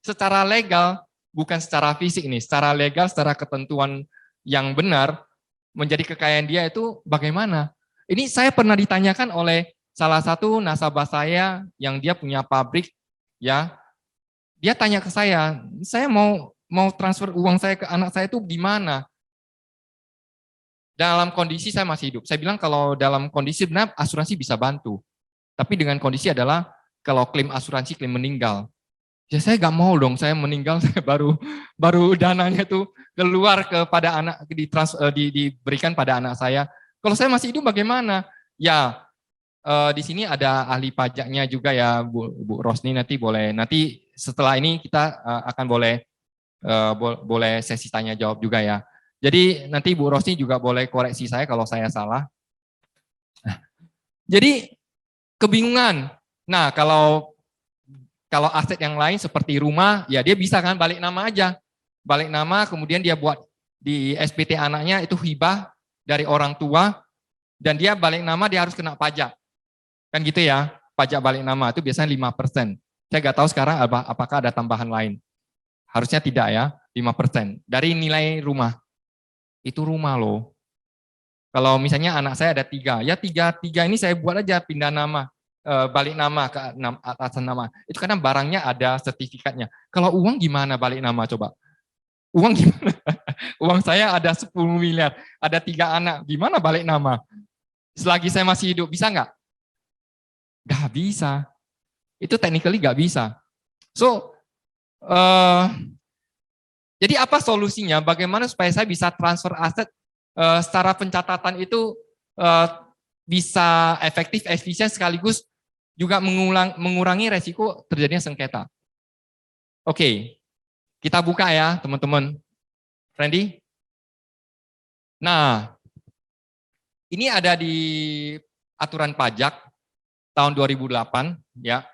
secara legal, bukan secara fisik nih, secara legal, secara ketentuan yang benar, menjadi kekayaan dia itu bagaimana? Ini saya pernah ditanyakan oleh salah satu nasabah saya yang dia punya pabrik, ya. Dia tanya ke saya mau transfer uang saya ke anak saya itu gimana? Dalam kondisi saya masih hidup. Saya bilang kalau dalam kondisi benar asuransi bisa bantu. Tapi dengan kondisi adalah kalau klaim asuransi klaim meninggal. Ya saya nggak mau dong, saya meninggal saya baru dananya tuh keluar kepada anak diberikan pada anak saya. Kalau saya masih hidup bagaimana? Ya di sini ada ahli pajaknya juga ya Bu Rosni, nanti setelah ini kita akan boleh sesi tanya jawab juga ya. Jadi nanti Bu Rosni juga boleh koreksi saya kalau saya salah. Jadi kebingungan. Nah kalau Kalau aset yang lain seperti rumah, ya dia bisa kan balik nama aja. Balik nama, kemudian dia buat di SPT anaknya itu hibah dari orang tua, dan dia balik nama dia harus kena pajak. Kan gitu ya, pajak balik nama itu biasanya 5%. Saya nggak tahu sekarang apakah ada tambahan lain. Harusnya tidak ya, 5%. Dari nilai rumah. Itu rumah loh. Kalau misalnya anak saya ada 3, ya tiga ini saya buat aja pindah nama. Balik nama ke atasan nama. Itu karena barangnya ada sertifikatnya. Kalau uang gimana balik nama coba? Uang gimana? Uang saya ada 10 miliar, ada 3 anak, gimana balik nama? Selagi saya masih hidup, bisa nggak? Nggak bisa. Itu technically nggak bisa. So, jadi apa solusinya? Bagaimana supaya saya bisa transfer aset secara pencatatan itu bisa efektif, efisien, sekaligus juga mengurangi resiko terjadinya sengketa. Oke, kita buka ya teman-teman. Randy? Nah, ini ada di aturan pajak tahun 2008 ya,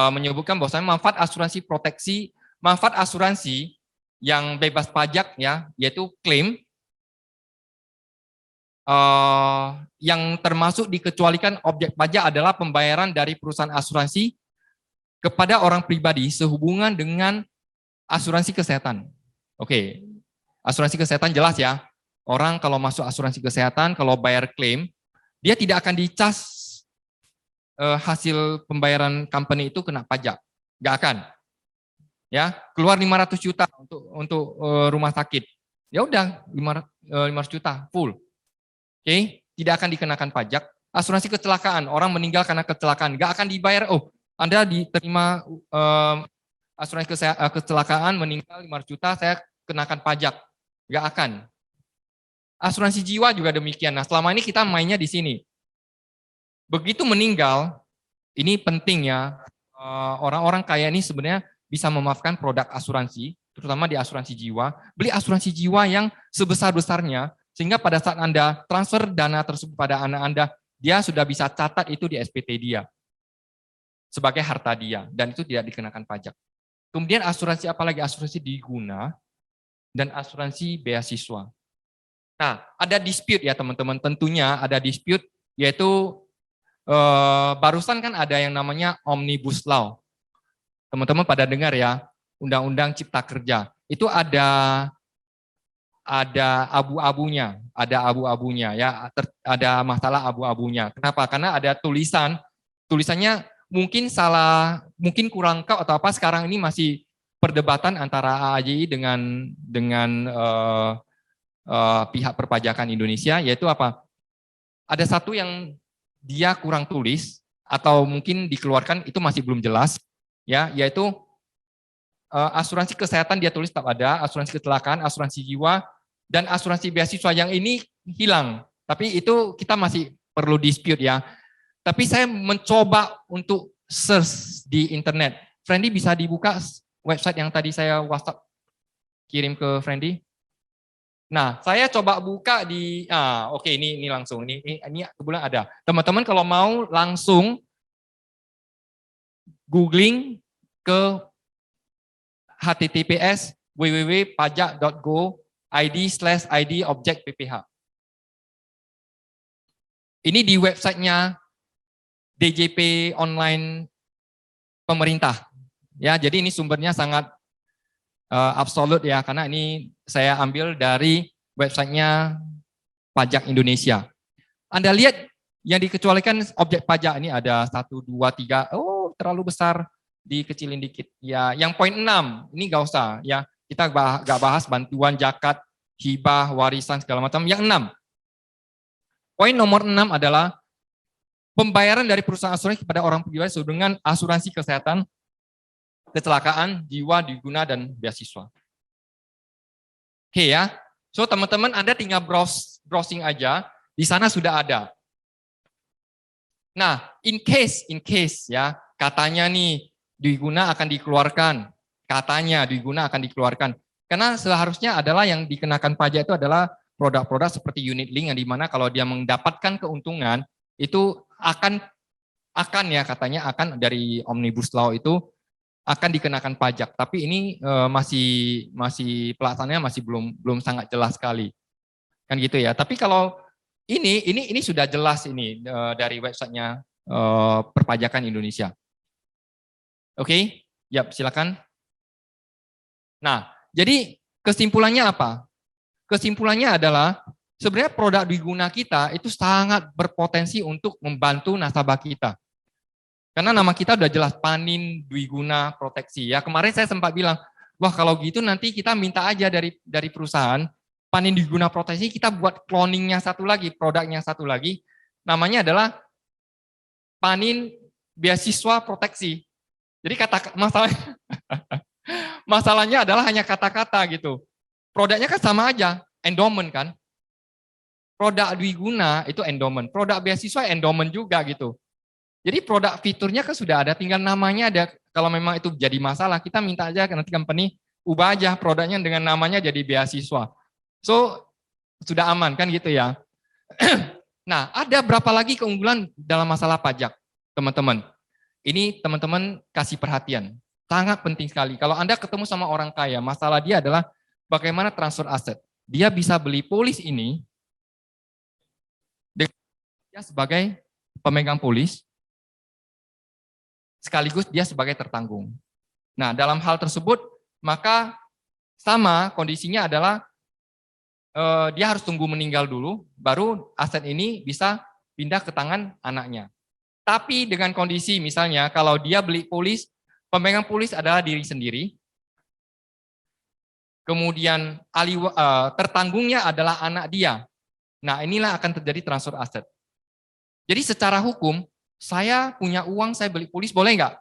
menyebutkan bahwasanya manfaat asuransi proteksi, manfaat asuransi yang bebas pajak ya, yaitu klaim yang termasuk dikecualikan objek pajak adalah pembayaran dari perusahaan asuransi kepada orang pribadi sehubungan dengan asuransi kesehatan. Oke, asuransi kesehatan jelas ya. Orang kalau masuk asuransi kesehatan, kalau bayar klaim, dia tidak akan dicas hasil pembayaran company itu kena pajak. Nggak akan. Ya, keluar 500 juta untuk rumah sakit. Ya udah 500 juta full. Oke, tidak akan dikenakan pajak. Asuransi kecelakaan, orang meninggal karena kecelakaan, nggak akan dibayar. Oh, Anda diterima asuransi kecelakaan, meninggal 500 juta, saya kenakan pajak. Nggak akan. Asuransi jiwa juga demikian. Nah, selama ini kita mainnya di sini. Begitu meninggal, ini penting ya, orang-orang kaya ini sebenarnya bisa memaafkan produk asuransi, terutama di asuransi jiwa. Beli asuransi jiwa yang sebesar-besarnya, sehingga pada saat Anda transfer dana tersebut pada anak Anda, dia sudah bisa catat itu di SPT dia sebagai harta dia, dan itu tidak dikenakan pajak. Kemudian asuransi apalagi? Asuransi diguna dan asuransi beasiswa. Nah, ada dispute ya teman-teman, tentunya ada dispute, yaitu barusan kan ada yang namanya Omnibus Law. Teman-teman pada dengar ya, Undang-Undang Cipta Kerja. Itu ada abu-abunya, ya, ada masalah abu-abunya. Kenapa? Karena ada tulisannya mungkin salah, mungkin kurang lengkap atau apa. Sekarang ini masih perdebatan antara AAJI dengan pihak perpajakan Indonesia, yaitu apa? Ada satu yang dia kurang tulis atau mungkin dikeluarkan, itu masih belum jelas, ya, yaitu asuransi kesehatan dia tulis tetap ada, asuransi kecelakaan, asuransi jiwa, dan asuransi beasiswa yang ini hilang. Tapi itu kita masih perlu dispute ya. Tapi saya mencoba untuk search di internet. Friendly bisa dibuka website yang tadi saya WhatsApp kirim ke Friendly. Nah, saya coba buka di, oke, ini langsung, ini kebetulan ada. Teman-teman kalau mau langsung googling ke https www.pajak.go.id/id objek PPH. Ini di websitenya DJP online pemerintah. Ya, jadi ini sumbernya sangat absolut ya, karena ini saya ambil dari websitenya Pajak Indonesia. Anda lihat yang dikecualikan objek pajak ini ada 1, 2, 3, oh terlalu besar, dikecilin dikit. Ya, yang poin 6, ini nggak usah ya, kita nggak bahas bantuan, zakat, hibah, warisan segala macam. Yang 6, poin nomor 6 adalah pembayaran dari perusahaan asuransi kepada orang pribadi sesuai dengan asuransi kesehatan, kecelakaan, jiwa, diguna, dan beasiswa. Oke ya, so teman-teman Anda tinggal browsing aja, di sana sudah ada. Nah, in case ya, katanya nih diguna akan dikeluarkan, karena seharusnya adalah yang dikenakan pajak itu adalah produk-produk seperti unit link, yang dimana kalau dia mendapatkan keuntungan itu akan akan ya katanya akan dari Omnibus Law itu akan dikenakan pajak, tapi ini masih pelaksanaannya masih belum sangat jelas sekali, kan gitu ya. Tapi kalau ini sudah jelas ini dari websitenya perpajakan Indonesia. Oke, ya silakan. Nah, jadi kesimpulannya apa? Kesimpulannya adalah sebenarnya produk dwiguna kita itu sangat berpotensi untuk membantu nasabah kita. Karena nama kita udah jelas Panin Dwiguna Proteksi. Ya kemarin saya sempat bilang, wah kalau gitu nanti kita minta aja dari perusahaan Panin Dwiguna Proteksi, kita buat cloningnya satu lagi, produknya satu lagi, namanya adalah Panin Beasiswa Proteksi. Jadi masalahnya adalah hanya kata-kata gitu. Produknya kan sama aja, endowment kan. Produk Dwiguna itu endowment, produk beasiswa endowment juga gitu. Jadi produk fiturnya kan sudah ada, tinggal namanya ada. Kalau memang itu jadi masalah, kita minta aja nanti company ubah aja produknya dengan namanya jadi beasiswa. So sudah aman kan gitu ya. Nah, ada berapa lagi keunggulan dalam masalah pajak, teman-teman? Ini teman-teman kasih perhatian. Sangat penting sekali. Kalau Anda ketemu sama orang kaya, masalah dia adalah bagaimana transfer aset. Dia bisa beli polis ini dengan dia sebagai pemegang polis, sekaligus dia sebagai tertanggung. Nah, dalam hal tersebut, maka sama kondisinya adalah dia harus tunggu meninggal dulu, baru aset ini bisa pindah ke tangan anaknya. Tapi dengan kondisi misalnya kalau dia beli polis, pemegang polis adalah diri sendiri, kemudian tertanggungnya adalah anak dia. Nah, inilah akan terjadi transfer aset. Jadi secara hukum, saya punya uang, saya beli polis, boleh nggak?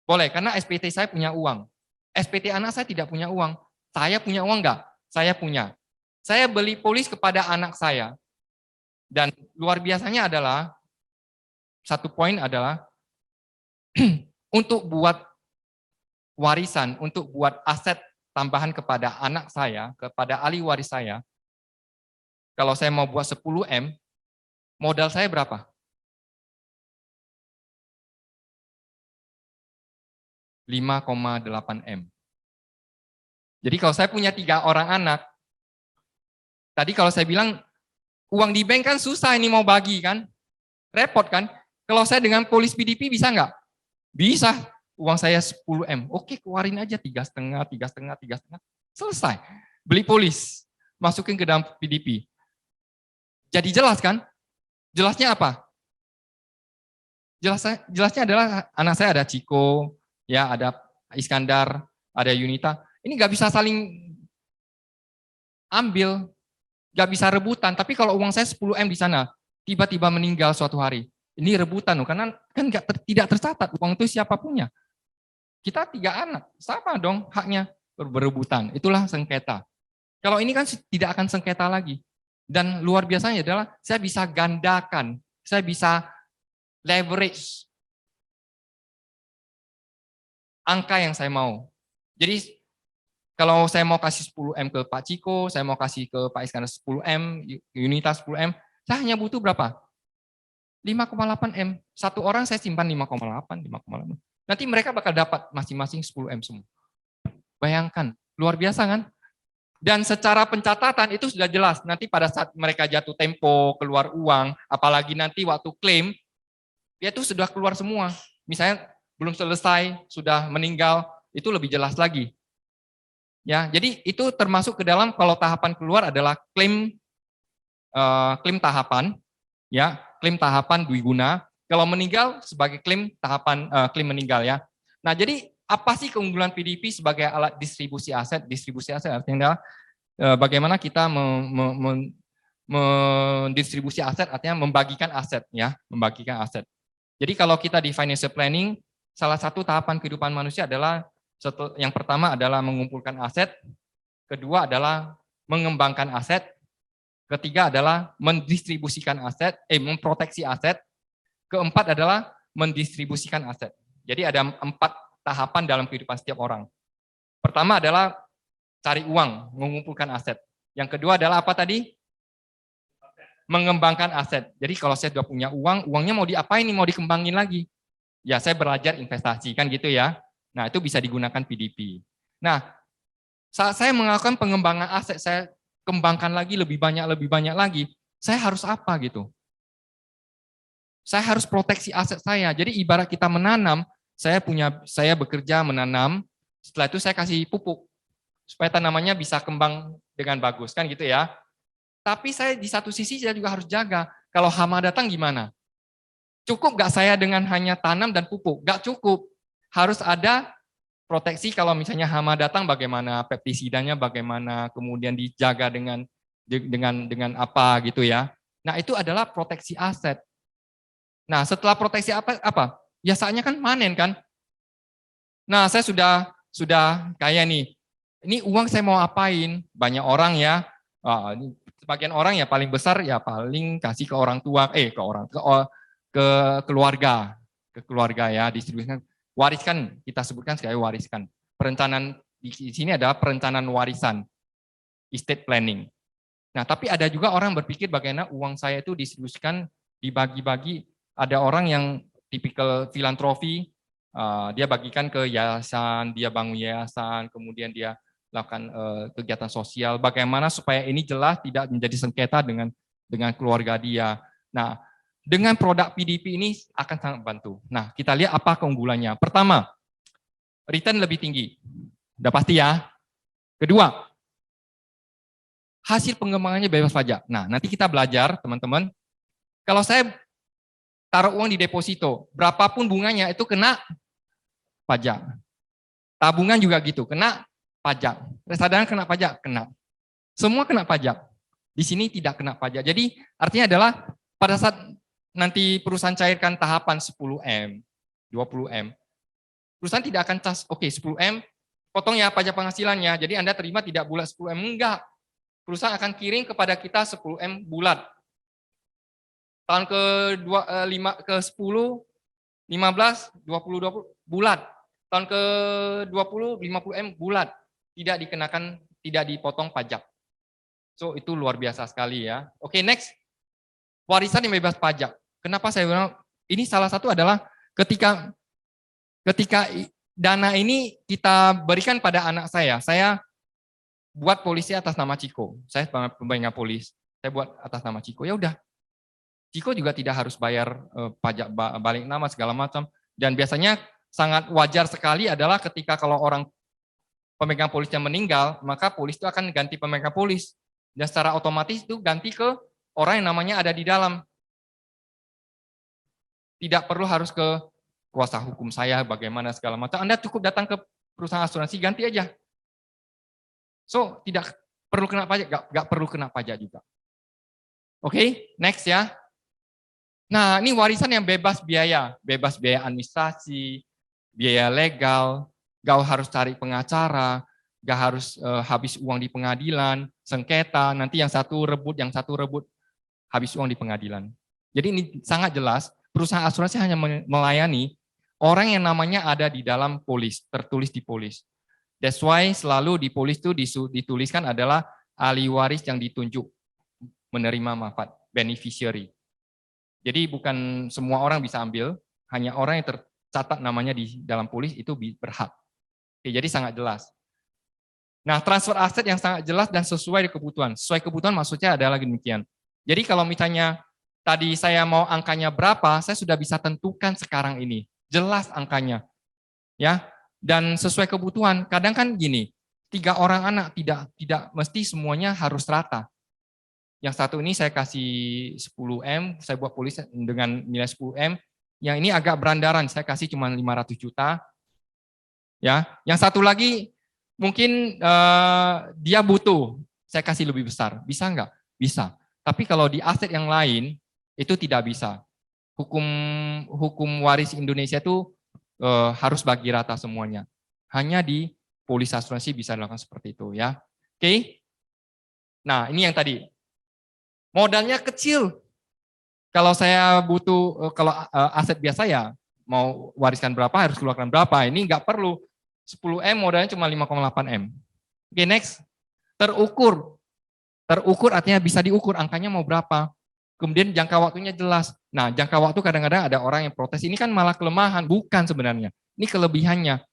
Boleh, karena SPT saya punya uang. SPT anak saya tidak punya uang. Saya punya uang nggak? Saya punya. Saya beli polis kepada anak saya. Dan luar biasanya adalah, satu poin adalah, untuk buat warisan, untuk buat aset tambahan kepada anak saya, kepada ahli waris saya, kalau saya mau buat 10M, modal saya berapa? 5,8M. Jadi kalau saya punya 3 orang anak, tadi kalau saya bilang uang di bank kan susah ini mau bagi kan, repot kan. Kalau saya dengan polis PDP bisa nggak? Bisa. Uang saya 10M, oke keluarin aja 3,5, 3,5, 3,5, selesai. Beli polis, masukin ke dalam PDP. Jadi jelas kan? Jelasnya apa? Jelasnya adalah anak saya ada Ciko, ya ada Iskandar, ada Yunita. Ini nggak bisa saling ambil, nggak bisa rebutan. Tapi kalau uang saya 10M di sana, tiba-tiba meninggal suatu hari, ini rebutan, karena kan tidak tercatat uang itu siapa punya. Kita 3 anak, sama dong haknya berebutan. Itulah sengketa. Kalau ini kan tidak akan sengketa lagi. Dan luar biasanya adalah saya bisa gandakan, saya bisa leverage angka yang saya mau. Jadi kalau saya mau kasih 10M ke Pak Ciko, saya mau kasih ke Pak Iskandar 10M, Yunita 10M, saya hanya butuh berapa? 5,8M. Satu orang saya simpan 5,8, 5,8. Nanti mereka bakal dapat masing-masing 10M semua. Bayangkan, luar biasa kan? Dan secara pencatatan itu sudah jelas. Nanti pada saat mereka jatuh tempo, keluar uang, apalagi nanti waktu klaim, dia itu sudah keluar semua. Misalnya belum selesai, sudah meninggal, itu lebih jelas lagi. Ya, jadi itu termasuk ke dalam kalau tahapan keluar adalah klaim tahapan, ya, klaim tahapan dwiguna. Kalau meninggal sebagai klaim tahapan klaim meninggal ya. Nah, jadi apa sih keunggulan PDP sebagai alat distribusi aset? Distribusi aset artinya adalah bagaimana kita mendistribusi aset, artinya membagikan aset ya, membagikan aset. Jadi kalau kita di financial planning, salah satu tahapan kehidupan manusia adalah yang pertama adalah mengumpulkan aset, kedua adalah mengembangkan aset, ketiga adalah mendistribusikan aset, memproteksi aset, keempat adalah mendistribusikan aset. Jadi ada 4 tahapan dalam kehidupan setiap orang. Pertama adalah cari uang, mengumpulkan aset. Yang kedua adalah apa tadi? mengembangkan aset. Jadi kalau saya sudah punya uang, uangnya mau diapain nih, mau dikembangin lagi. Ya saya belajar investasi, kan gitu ya. Nah itu bisa digunakan PDP. Nah saat saya melakukan pengembangan aset, saya kembangkan lagi lebih banyak lagi, saya harus apa gitu? Saya harus proteksi aset saya. Jadi ibarat kita menanam, saya bekerja menanam, setelah itu saya kasih pupuk supaya tanamannya bisa kembang dengan bagus, kan gitu ya. Tapi saya di satu sisi saya juga harus jaga, kalau hama datang gimana? Cukup nggak saya dengan hanya tanam dan pupuk? Nggak cukup. Harus ada proteksi kalau misalnya hama datang bagaimana, pestisidanya bagaimana, kemudian dijaga dengan apa gitu ya. Nah, itu adalah proteksi aset. Nah, setelah proteksi apa? Ya saatnya kan panen kan. Nah, saya sudah kayak nih. Ini uang saya mau apain? Banyak orang ya. Sebagian orang ya paling besar ya paling kasih ke orang tua, ke keluarga, ya, distribusikan. Wariskan, kita sebutkan sekali wariskan. Perencanaan di sini adalah perencanaan warisan, estate planning. Nah, tapi ada juga orang berpikir bagaimana uang saya itu distribusikan, dibagi-bagi. Ada orang yang tipikal filantropi, dia bagikan ke yayasan, dia bangun yayasan, kemudian dia lakukan kegiatan sosial. Bagaimana supaya ini jelas tidak menjadi sengketa dengan keluarga dia. Nah, dengan produk PDP ini akan sangat bantu. Nah, kita lihat apa keunggulannya. Pertama, return lebih tinggi. Udah pasti ya. Kedua, hasil pengembangannya bebas pajak. Nah, nanti kita belajar, teman-teman. Kalau saya taruh uang di deposito, berapapun bunganya itu kena pajak. Tabungan juga gitu, kena pajak. Reksadana kena pajak, kena. Semua kena pajak. Di sini tidak kena pajak. Jadi artinya adalah pada saat nanti perusahaan cairkan tahapan 10M, 20M, perusahaan tidak akan cas, oke 10M, potong ya pajak penghasilannya, jadi Anda terima tidak bulat 10M, enggak. Perusahaan akan kirim kepada kita 10M bulat. Tahun ke 10, 15, 20 bulat. Tahun ke 20, 50M bulat. Tidak dikenakan, tidak dipotong pajak. So itu luar biasa sekali ya. Oke, next. Warisan yang bebas pajak. Kenapa saya bilang ini salah satu adalah ketika dana ini kita berikan pada anak saya buat polisi atas nama Ciko. Saya pembina polis, saya buat atas nama Ciko. Ya udah. Ciko juga tidak harus bayar pajak balik nama segala macam. Dan biasanya sangat wajar sekali adalah ketika kalau orang pemegang polisnya meninggal, maka polis itu akan ganti pemegang polis. Dan secara otomatis itu ganti ke orang yang namanya ada di dalam. Tidak perlu harus ke kuasa hukum saya, bagaimana segala macam. Anda cukup datang ke perusahaan asuransi, ganti aja. So, tidak perlu kena pajak, nggak perlu kena pajak juga. Oke, next ya. Nah, ini warisan yang bebas biaya administrasi, biaya legal, nggak harus cari pengacara, nggak harus habis uang di pengadilan, sengketa, nanti yang satu rebut, habis uang di pengadilan. Jadi ini sangat jelas, perusahaan asuransi hanya melayani orang yang namanya ada di dalam polis, tertulis di polis. That's why selalu di polis itu dituliskan adalah ahli waris yang ditunjuk menerima manfaat, beneficiary. Jadi bukan semua orang bisa ambil, hanya orang yang tercatat namanya di dalam polis itu berhak. Oke, jadi sangat jelas. Nah, transfer aset yang sangat jelas dan sesuai kebutuhan. Sesuai kebutuhan maksudnya adalah demikian. Jadi kalau misalnya tadi saya mau angkanya berapa, saya sudah bisa tentukan sekarang ini. Jelas angkanya. Ya. Dan sesuai kebutuhan. Kadang kan gini, 3 orang anak tidak mesti semuanya harus rata. Yang satu ini saya kasih 10M, saya buat polis dengan nilai 10M. Yang ini agak berandaran, saya kasih cuma 500 juta. Ya, yang satu lagi mungkin dia butuh, saya kasih lebih besar. Bisa nggak? Bisa. Tapi kalau di aset yang lain itu tidak bisa. Hukum waris Indonesia itu harus bagi rata semuanya. Hanya di polis asuransi bisa dilakukan seperti itu ya. Oke. Nah, ini yang tadi. Modalnya kecil. Kalau saya butuh, kalau aset biasa ya mau wariskan berapa harus keluarkan berapa. Ini nggak perlu. 10M modalnya cuma 5,8M. Oke, next. Terukur. Terukur artinya bisa diukur angkanya mau berapa. Kemudian jangka waktunya jelas. Nah, jangka waktu kadang-kadang ada orang yang protes, ini kan malah kelemahan, bukan sebenarnya. Ini kelebihannya.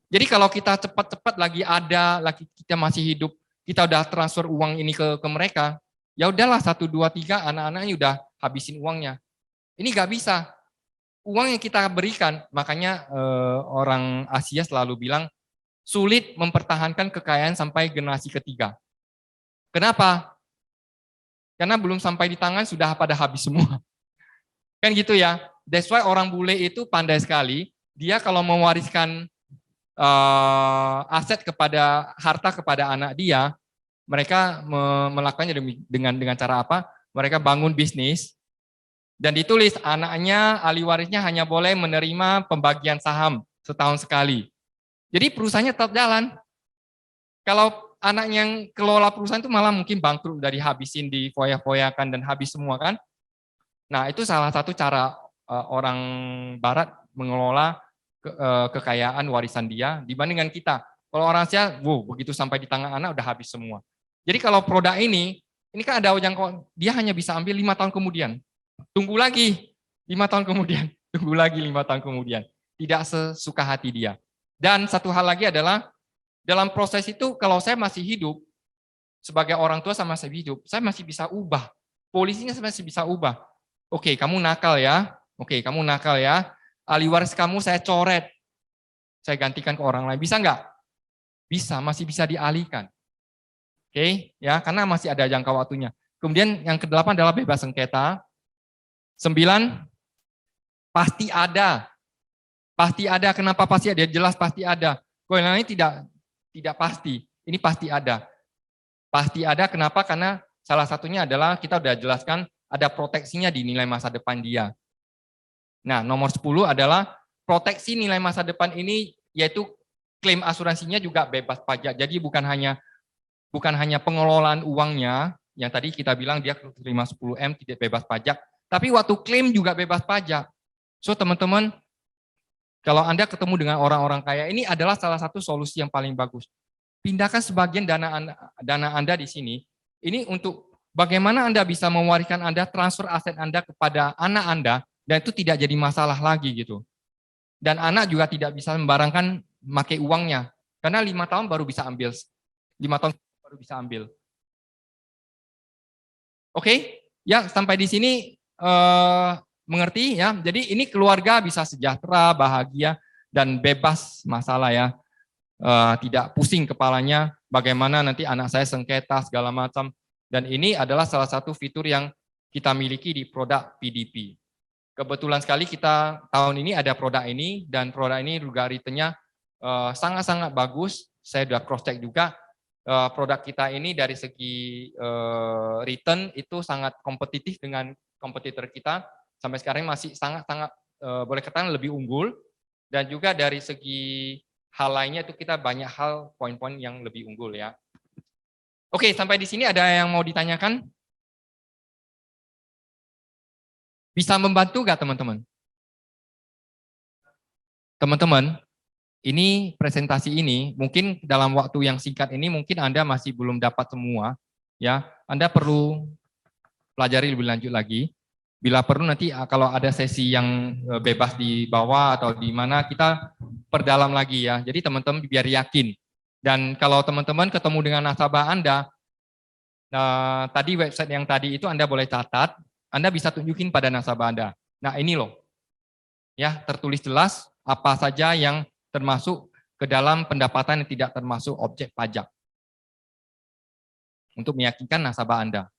Jadi kalau kita cepat-cepat lagi ada, lagi kita masih hidup, kita udah transfer uang ini ke mereka, ya udahlah 1, 2, 3 anak-anaknya udah habisin uangnya. Ini nggak bisa. Uang yang kita berikan, makanya orang Asia selalu bilang sulit mempertahankan kekayaan sampai generasi ketiga. Kenapa? Karena belum sampai di tangan sudah pada habis semua. Kan gitu ya. That's why orang bule itu pandai sekali. Dia kalau mewariskan aset kepada harta kepada anak dia, mereka melakukannya dengan cara apa? Mereka bangun bisnis dan ditulis anaknya ahli warisnya hanya boleh menerima pembagian saham setahun sekali. Jadi perusahaannya tetap jalan. Kalau anak yang kelola perusahaan itu malah mungkin bangkrut dari habisin di foya-foyakan dan habis semua kan. Nah itu salah satu cara orang Barat mengelola kekayaan warisan dia dibandingkan kita. Kalau orang Asia, begitu sampai di tangan anak udah habis semua. Jadi kalau produk ini kan ada yang dia hanya bisa ambil 5 tahun kemudian. Tunggu lagi 5 tahun kemudian, tunggu lagi 5 tahun kemudian. Tidak sesuka hati dia. Dan satu hal lagi adalah dalam proses itu kalau saya masih hidup sebagai orang tua sama saya hidup, saya masih bisa ubah. Polisinya saya masih bisa ubah. Oke, kamu nakal ya. Oke, kamu nakal ya. Ahli waris kamu saya coret. Saya gantikan ke orang lain. Bisa nggak? Bisa, masih bisa dialihkan. Oke, ya, karena masih ada jangka waktunya. Kemudian yang ke-8 adalah bebas sengketa. 9, pasti ada. Pasti ada. Kenapa pasti ada? Jelas pasti ada. Kalau yang lain tidak pasti. Ini pasti ada. Pasti ada. Kenapa? Karena salah satunya adalah kita udah jelaskan ada proteksinya di nilai masa depan dia. Nah, nomor 10 adalah proteksi nilai masa depan ini yaitu klaim asuransinya juga bebas pajak. Jadi bukan hanya pengelolaan uangnya yang tadi kita bilang dia terima 10M tidak bebas pajak, tapi waktu klaim juga bebas pajak. So teman-teman, kalau Anda ketemu dengan orang-orang kaya, ini adalah salah satu solusi yang paling bagus. Pindahkan sebagian dana Anda di sini, ini untuk bagaimana Anda bisa mewariskan Anda, transfer aset Anda kepada anak Anda, dan itu tidak jadi masalah lagi gitu. Dan anak juga tidak bisa membarangkan pakai uangnya, karena 5 tahun baru bisa ambil. 5 tahun baru bisa ambil. Oke, ya sampai di sini mengerti ya. Jadi ini keluarga bisa sejahtera, bahagia, dan bebas masalah ya. Tidak pusing kepalanya bagaimana nanti anak saya sengketa segala macam. Dan ini adalah salah satu fitur yang kita miliki di produk PDP. Kebetulan sekali kita tahun ini ada produk ini dan produk ini juga returnnya sangat-sangat bagus. Saya sudah cross check juga produk kita ini dari segi return itu sangat kompetitif dengan kompetitor kita. Sampai sekarang masih sangat-sangat boleh katakan lebih unggul dan juga dari segi hal lainnya itu kita banyak hal poin-poin yang lebih unggul ya. Oke, sampai di sini ada yang mau ditanyakan? Bisa membantu nggak teman-teman? Teman-teman, ini presentasi ini mungkin dalam waktu yang singkat ini mungkin Anda masih belum dapat semua ya. Anda perlu pelajari lebih lanjut lagi. Bila perlu nanti kalau ada sesi yang bebas di bawah atau di mana kita perdalam lagi ya. Jadi teman-teman biar yakin. Dan kalau teman-teman ketemu dengan nasabah Anda, tadi website yang tadi itu Anda boleh catat, Anda bisa tunjukin pada nasabah Anda. Nah ini loh, ya tertulis jelas apa saja yang termasuk ke dalam pendapatan yang tidak termasuk objek pajak. Untuk meyakinkan nasabah Anda.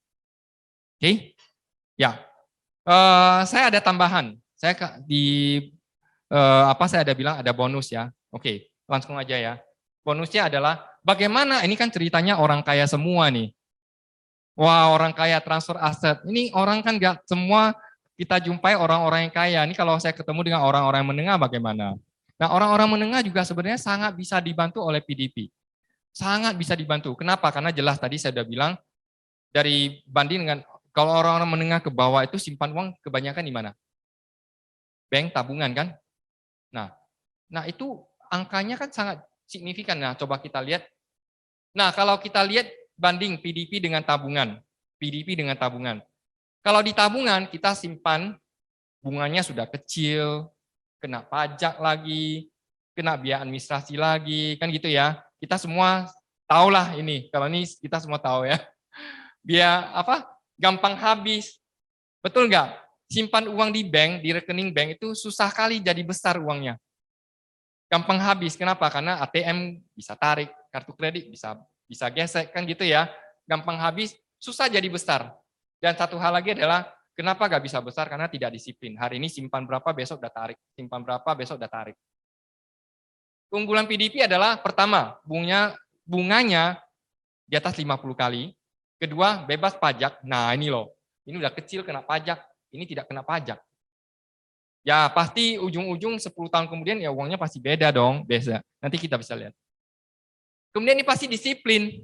Oke? Ya. Saya ada tambahan. Saya saya ada bilang ada bonus ya. Oke, langsung aja ya. Bonusnya adalah bagaimana ini kan ceritanya orang kaya semua nih. Wah, orang kaya transfer aset. Ini orang kan nggak semua kita jumpai orang-orang yang kaya. Ini kalau saya ketemu dengan orang-orang menengah bagaimana? Nah, orang-orang menengah juga sebenarnya sangat bisa dibantu oleh PDP. Sangat bisa dibantu. Kenapa? Karena jelas tadi saya sudah bilang dari banding dengan kalau orang-orang menengah ke bawah itu simpan uang kebanyakan di mana? Bank, tabungan kan? Nah itu angkanya kan sangat signifikan. Nah coba kita lihat. Nah kalau kita lihat banding PDP dengan tabungan, PDP dengan tabungan. Kalau di tabungan kita simpan bunganya sudah kecil, kena pajak lagi, kena biaya administrasi lagi, kan gitu ya. Kita semua tahulah ini. Kalau ini kita semua tahu ya. Biaya apa? Gampang habis. Betul nggak? Simpan uang di bank, di rekening bank itu susah kali jadi besar uangnya. Gampang habis. Kenapa? Karena ATM bisa tarik, kartu kredit bisa gesek, kan gitu ya. Gampang habis, susah jadi besar. Dan satu hal lagi adalah kenapa nggak bisa besar? Karena tidak disiplin. Hari ini simpan berapa, besok udah tarik. Simpan berapa, besok udah tarik. Keunggulan PDP adalah pertama, bunganya di atas 50 kali. Kedua, bebas pajak. Nah, ini loh. Ini udah kecil kena pajak, ini tidak kena pajak. Ya, pasti ujung-ujung 10 tahun kemudian ya uangnya pasti beda dong, beda. Nanti kita bisa lihat. Kemudian ini pasti disiplin.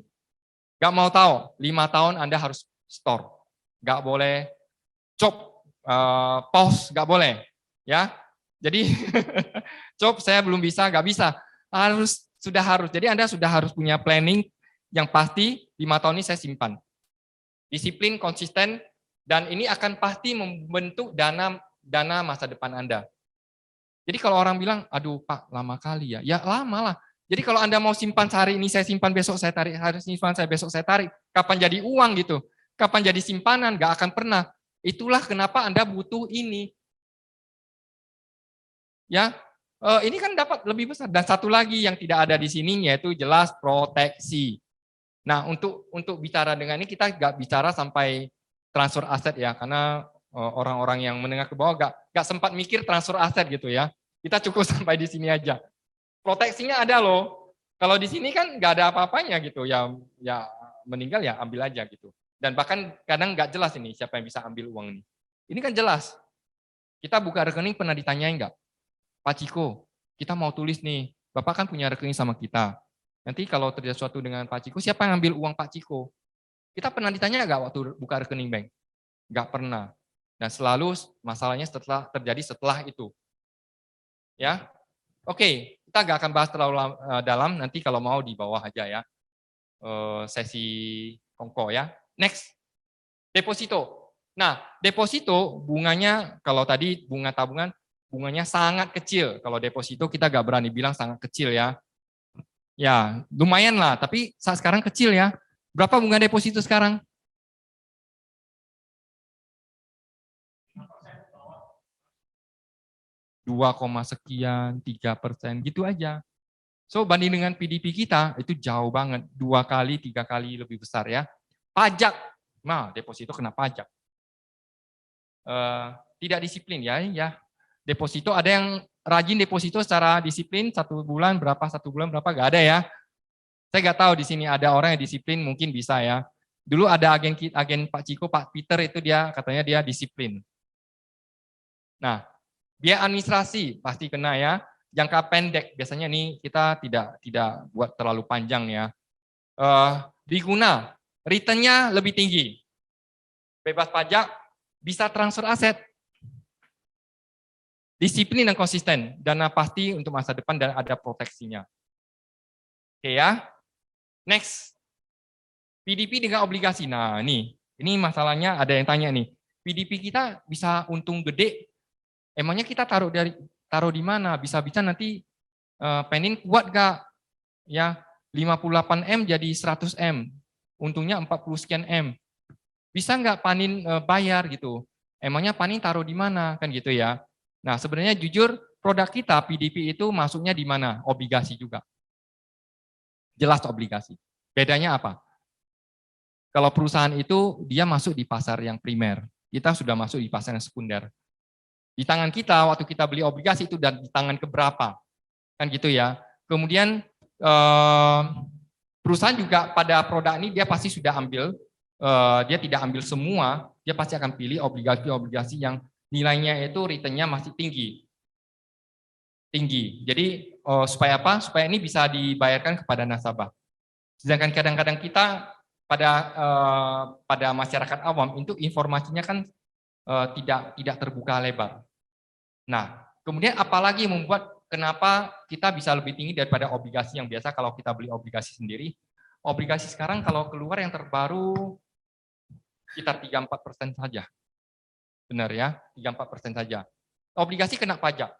Gak mau tahu, 5 tahun Anda harus store. Gak boleh chop, pause, gak boleh. Ya, jadi chop saya belum bisa, gak bisa. Sudah harus. Jadi Anda sudah harus punya planning yang pasti 5 tahun ini saya simpan. Disiplin, konsisten, dan ini akan pasti membentuk dana masa depan Anda. Jadi kalau orang bilang, aduh Pak, lama kali ya. Ya lama lah. Jadi kalau Anda mau simpan sehari ini saya simpan, besok saya tarik, hari simpan saya besok saya tarik. Kapan jadi uang gitu? Kapan jadi simpanan? Gak akan pernah. Itulah kenapa Anda butuh ini. Ya, ini kan dapat lebih besar. Dan satu lagi yang tidak ada di sini yaitu jelas proteksi. Nah, untuk bicara dengan ini kita nggak bicara sampai transfer aset ya, karena orang-orang yang menengah ke bawah nggak sempat mikir transfer aset gitu ya. Kita cukup sampai di sini aja. Proteksinya ada loh. Kalau di sini kan nggak ada apa-apanya gitu ya meninggal ya ambil aja gitu. Dan bahkan kadang nggak jelas ini siapa yang bisa ambil uang ini. Ini kan jelas. Kita buka rekening pernah ditanyain nggak? Pak Ciko, kita mau tulis nih, Bapak kan punya rekening sama kita. Nanti kalau terjadi sesuatu dengan Pak Ciko, siapa yang ambil uang Pak Ciko? Kita pernah ditanya nggak waktu buka rekening bank? Nggak pernah. Nah, selalu masalahnya terjadi setelah itu. Ya, oke, kita nggak akan bahas terlalu dalam. Nanti kalau mau di bawah aja ya, sesi kongko ya. Next, deposito. Nah, deposito bunganya kalau tadi bunga tabungan bunganya sangat kecil. Kalau deposito kita nggak berani bilang sangat kecil ya. Ya, lumayan lah, tapi saat sekarang kecil ya. Berapa bunga deposito sekarang? 2, sekian, 3%, gitu aja. So, banding dengan PDP kita, itu jauh banget. 2 kali, 3 kali lebih besar ya. Pajak, nah deposito kena pajak. Tidak disiplin ya. Deposito, ada yang rajin deposito secara disiplin, 1 bulan berapa, 1 bulan berapa, nggak ada ya. Saya nggak tahu di sini ada orang yang disiplin, mungkin bisa ya. Dulu ada agen Pak Ciko, Pak Peter itu dia katanya dia disiplin. Nah, biaya administrasi pasti kena ya. Jangka pendek biasanya nih kita tidak buat terlalu panjang ya. Diguna, return-nya lebih tinggi. Bebas pajak, bisa transfer aset. Disiplin dan konsisten, dana pasti untuk masa depan dan ada proteksinya. Oke ya. Next. PDP dengan obligasi. Nah, ini masalahnya ada yang tanya nih. PDP kita bisa untung gede. Emangnya kita taruh di mana? Bisa-bisa nanti Penin kuat gak? Ya, 58M jadi 100M. Untungnya 40 sekian M. Bisa nggak Panin bayar gitu? Emangnya Panin taruh di mana? Kan gitu ya. Nah, sebenarnya jujur produk kita PDP itu masuknya di mana? Obligasi juga. Jelas obligasi. Bedanya apa? Kalau perusahaan itu dia masuk di pasar yang primer, kita sudah masuk di pasar yang sekunder. Di tangan kita waktu kita beli obligasi itu dan di tangan keberapa, kan gitu ya. Kemudian perusahaan juga pada produk ini dia pasti sudah ambil, dia tidak ambil semua, dia pasti akan pilih obligasi-obligasi yang nilainya itu returnnya masih tinggi. Jadi supaya apa? Supaya ini bisa dibayarkan kepada nasabah. Sedangkan kadang-kadang kita pada masyarakat awam itu informasinya kan tidak terbuka lebar. Nah, kemudian apalagi membuat kenapa kita bisa lebih tinggi daripada obligasi yang biasa kalau kita beli obligasi sendiri. Obligasi sekarang kalau keluar yang terbaru sekitar 3-4% saja. Benar ya, 3-4% saja. Obligasi kena pajak.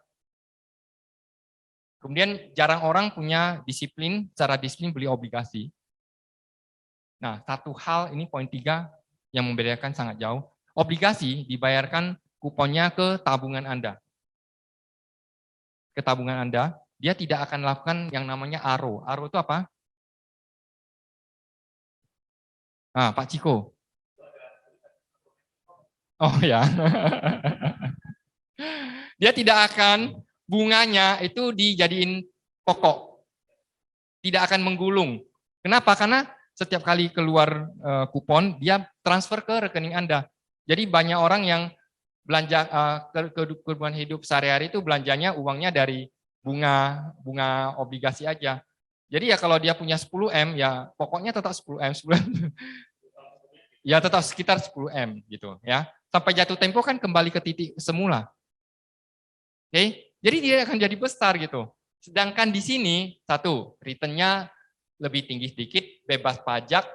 Kemudian jarang orang punya disiplin, secara disiplin beli obligasi. Nah, satu hal ini poin 3 yang membedakan sangat jauh. Obligasi dibayarkan kuponnya ke tabungan Anda. Ke tabungan Anda, dia tidak akan lakukan yang namanya ARO. ARO itu apa? Ah, Pak Ciko. Oh ya. Dia tidak akan bunganya itu dijadiin pokok. Tidak akan menggulung. Kenapa? Karena setiap kali keluar kupon, dia transfer ke rekening Anda. Jadi banyak orang yang belanja kebutuhan hidup sehari-hari itu belanjanya uangnya dari bunga obligasi aja. Jadi ya kalau dia punya 10M ya pokoknya tetap 10M, 10M. Ya tetap sekitar 10M gitu ya. Sampai jatuh tempo kan kembali ke titik semula. Oke, jadi dia akan jadi besar gitu. Sedangkan di sini satu, return-nya lebih tinggi sedikit, bebas pajak,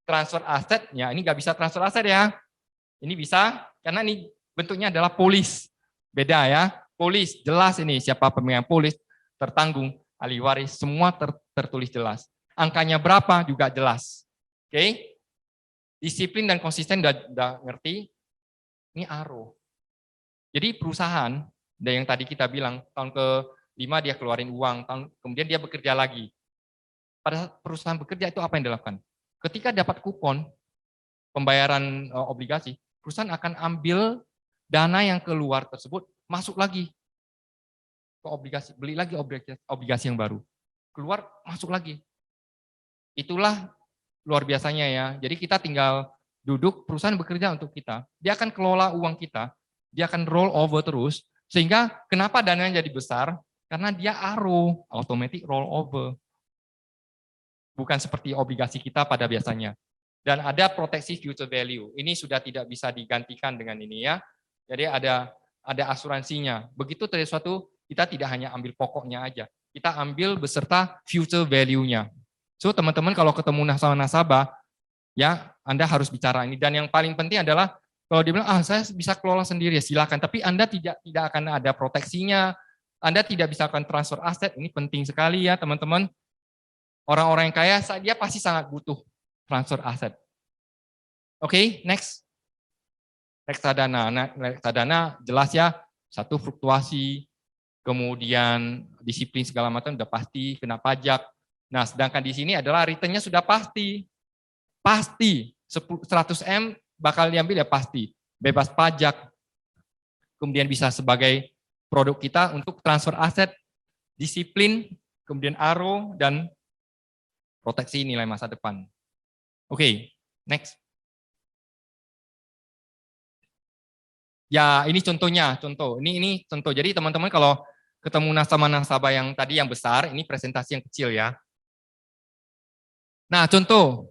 transfer aset, ya ini nggak bisa transfer aset ya. Ini bisa karena ini bentuknya adalah polis. Beda ya, polis jelas ini siapa pemegang polis, tertanggung, ahli waris, semua tertulis jelas. Angkanya berapa juga jelas. Oke, disiplin dan konsisten udah ngerti, ini ARO. Jadi perusahaan, dan yang tadi kita bilang, tahun ke-5 dia keluarin uang, kemudian dia bekerja lagi. Pada perusahaan bekerja itu apa yang dilakukan? Ketika dapat kupon, pembayaran obligasi, perusahaan akan ambil dana yang keluar tersebut, masuk lagi ke obligasi, beli lagi obligasi yang baru. Keluar, masuk lagi. Itulah luar biasanya ya. Jadi kita tinggal duduk, perusahaan bekerja untuk kita. Dia akan kelola uang kita, dia akan roll over terus, sehingga kenapa dananya jadi besar? Karena dia ARO, automatic roll over. Bukan seperti obligasi kita pada biasanya. Dan ada proteksi future value. Ini sudah tidak bisa digantikan dengan ini ya. Jadi ada asuransinya. Begitu terjadi sesuatu, kita tidak hanya ambil pokoknya aja. Kita ambil beserta future value-nya. So teman-teman kalau ketemu nasabah, ya Anda harus bicara ini. Dan yang paling penting adalah kalau dia bilang, saya bisa kelola sendiri, ya silakan. Tapi Anda tidak akan ada proteksinya, Anda tidak bisa akan transfer aset. Ini penting sekali ya teman-teman. Orang-orang yang kaya, dia pasti sangat butuh transfer aset. Oke, next. Reksadana. Nah, reksadana jelas ya, satu fluktuasi, kemudian disiplin segala macam udah pasti, kena pajak. Nah, sedangkan di sini adalah return-nya sudah pasti. Pasti, 100M bakal diambil ya pasti. Bebas pajak, kemudian bisa sebagai produk kita untuk transfer aset, disiplin, kemudian ARO, dan proteksi nilai masa depan. Oke, next. Ya, ini contohnya, Ini contoh. Jadi teman-teman kalau ketemu nasabah yang tadi yang besar, ini presentasi yang kecil ya. Nah, contoh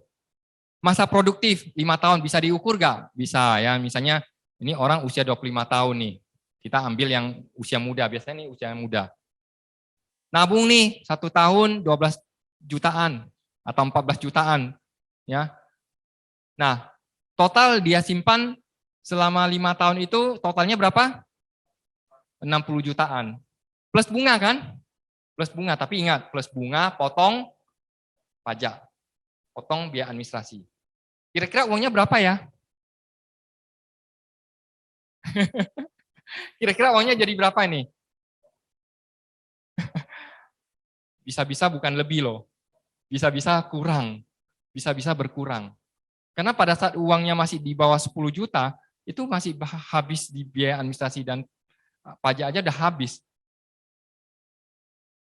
masa produktif 5 tahun bisa diukur nggak? Bisa ya. Misalnya ini orang usia 25 tahun nih. Kita ambil yang usia muda, biasanya nih usia muda. Nabung nih 1 tahun 12 jutaan atau 14 jutaan ya. Nah, total dia simpan selama 5 tahun itu totalnya berapa? 60 jutaan. Plus bunga kan? Plus bunga, tapi ingat, plus bunga potong pajak. Potong biaya administrasi. Kira-kira uangnya berapa ya? Kira-kira uangnya jadi berapa ini? Bisa-bisa bukan lebih loh. Bisa-bisa kurang. Bisa-bisa berkurang. Karena pada saat uangnya masih di bawah 10 juta, itu masih habis di biaya administrasi dan pajak aja udah habis.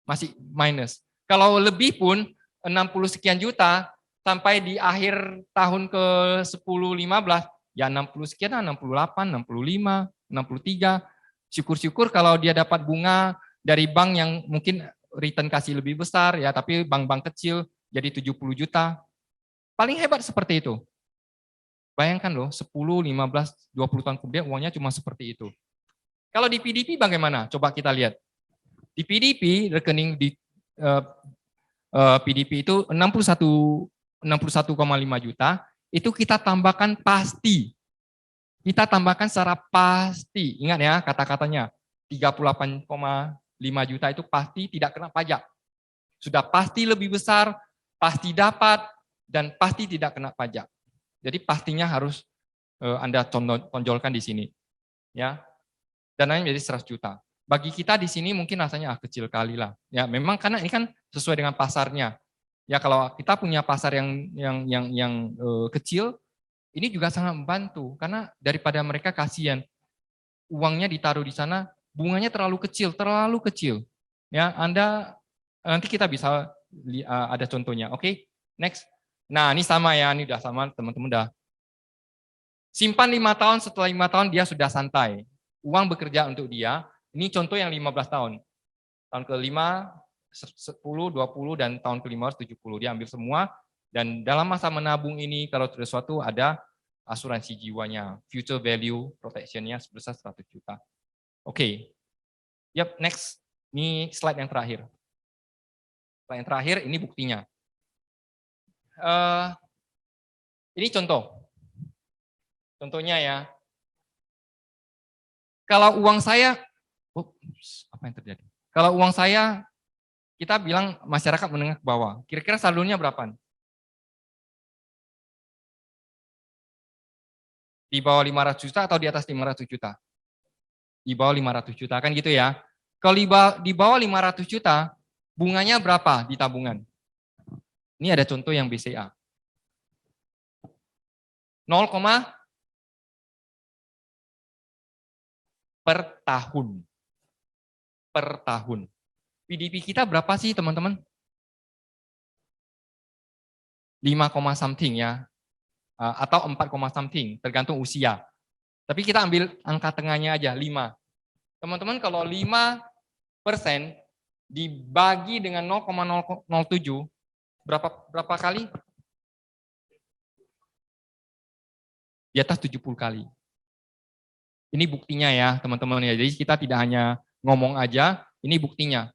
Masih minus. Kalau lebih pun 60 sekian juta, sampai di akhir tahun ke 10-15, ya 60 sekian, 68, 65, 63. Syukur-syukur kalau dia dapat bunga dari bank yang mungkin return kasih lebih besar, ya tapi bank-bank kecil jadi 70 juta. Paling hebat seperti itu. Bayangkan loh, 10, 15, 20 tahun kemudian uangnya cuma seperti itu. Kalau di PDP bagaimana? Coba kita lihat. Di PDP, rekening di PDP itu 61,5 juta, itu kita tambahkan pasti kita tambahkan secara pasti. Ingat ya kata-katanya, 38,5 juta itu pasti tidak kena pajak. Sudah pasti lebih besar, pasti dapat, dan pasti tidak kena pajak. Jadi pastinya harus Anda tonjolkan di sini. Ya, dananya menjadi 100 juta. Bagi kita di sini mungkin rasanya kecil kali lah. Ya, memang karena ini kan sesuai dengan pasarnya. Ya, kalau kita punya pasar yang kecil, ini juga sangat membantu karena daripada mereka kasihan uangnya ditaruh di sana, bunganya terlalu kecil. Ya, Anda nanti kita bisa ada contohnya. Oke, next. Nah, ini sama ya, ini udah sama teman-teman udah. Simpan 5 tahun, setelah 5 tahun dia sudah santai. Uang bekerja untuk dia. Ini contoh yang 15 tahun. Tahun ke-5, 10, 20, dan tahun ke-5 70. Dia ambil semua, dan dalam masa menabung ini, kalau terjadi sesuatu, ada asuransi jiwanya, future value protection-nya sebesar 100 juta. Oke. Yap, next. Ini slide yang terakhir. Slide yang terakhir, ini buktinya. Ini contoh. Contohnya ya. Kalau uang saya, apa yang terjadi? Kalau uang saya, kita bilang masyarakat menengah ke bawah. Kira-kira saldonya berapa? Di bawah 500 juta atau di atas 500 juta? Di bawah 500 juta, kan gitu ya. Kalau di bawah 500 juta, bunganya berapa di tabungan? Ini ada contoh yang BCA. 0, per tahun. Per tahun. PDP kita berapa sih teman-teman? 5, something ya. Atau 4, something, tergantung usia. Tapi kita ambil angka tengahnya aja, 5. Teman-teman kalau 5% dibagi dengan 0,007, berapa kali? Di atas 70 kali. Ini buktinya ya teman-teman ya. Jadi kita tidak hanya ngomong aja, ini buktinya.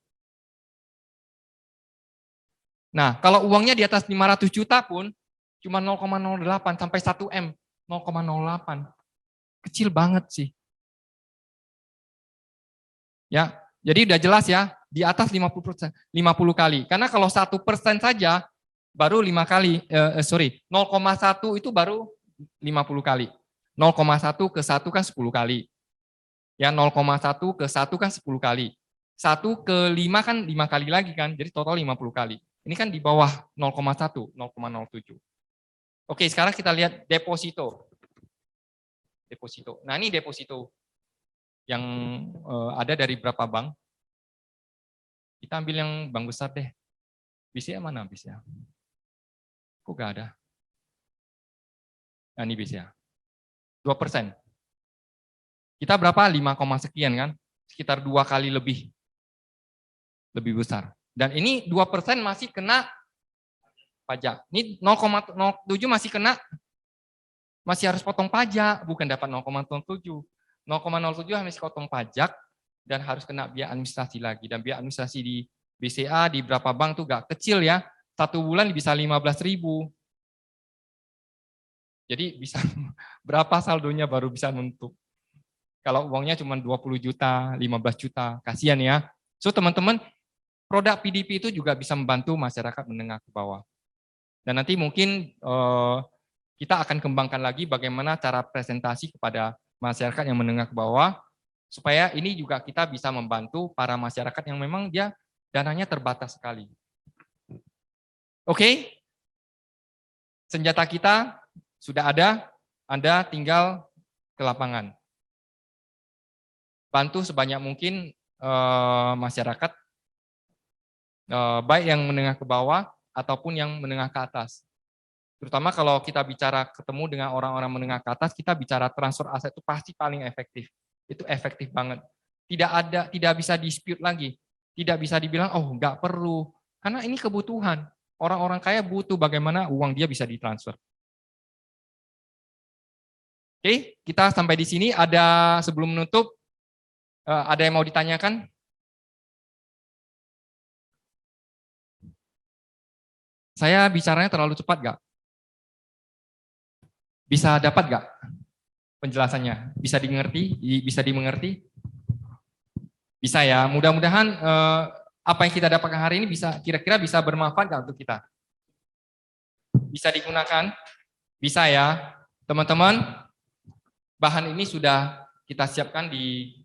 Nah, kalau uangnya di atas 500 juta pun cuma 0,08 sampai 1 M, 0,08. Kecil banget sih. Ya, jadi udah jelas ya, di atas 50%, 50 kali. Karena kalau 1% saja baru 5 kali, 0,1 itu baru 50 kali. 0,1 ke 1 kan 10 kali. Ya, 0,1 ke 1 kan 10 kali. 1 ke 5 kan 5 kali lagi kan, jadi total 50 kali. Ini kan di bawah 0,1, 0,07. Oke, sekarang kita lihat deposito. Deposito. Nah, ini deposito yang ada dari berapa bank. Kita ambil yang bank besar deh. BCA mana BCA? Kok nggak ada? Nah, ini BCA. 2%. Kita berapa? 5, sekian kan? Sekitar 2 kali lebih besar. Dan ini 2% masih kena pajak. Ini 0,07 masih kena, masih harus potong pajak, bukan dapat 0,07. 0,07 masih potong pajak dan harus kena biaya administrasi lagi. Dan biaya administrasi di BCA di berapa bank tuh gak kecil ya. 1 bulan bisa 15.000. Jadi bisa berapa saldonya baru bisa nutup. Kalau uangnya cuma 20 juta, 15 juta, kasihan ya. So teman-teman, produk PDP itu juga bisa membantu masyarakat menengah ke bawah. Dan nanti mungkin kita akan kembangkan lagi bagaimana cara presentasi kepada masyarakat yang menengah ke bawah, supaya ini juga kita bisa membantu para masyarakat yang memang dia dananya terbatas sekali. Oke? Senjata kita sudah ada, Anda tinggal ke lapangan. Bantu sebanyak mungkin masyarakat, baik yang menengah ke bawah ataupun yang menengah ke atas. Terutama kalau kita bicara ketemu dengan orang-orang menengah ke atas, kita bicara transfer aset itu pasti paling efektif. Itu efektif banget. Tidak bisa dispute lagi. Tidak bisa dibilang, oh nggak perlu. Karena ini kebutuhan. Orang-orang kaya butuh bagaimana uang dia bisa ditransfer. Oke, kita sampai di sini. Ada sebelum menutup, ada yang mau ditanyakan? Saya bicaranya terlalu cepat nggak? Bisa dapat nggak? penjelasannya? Bisa dimengerti? Bisa dimengerti? Bisa ya. Mudah-mudahan apa yang kita dapatkan hari ini bisa kira-kira bisa bermanfaat nggak untuk kita? Bisa digunakan? Bisa ya. Teman-teman, bahan ini sudah kita siapkan di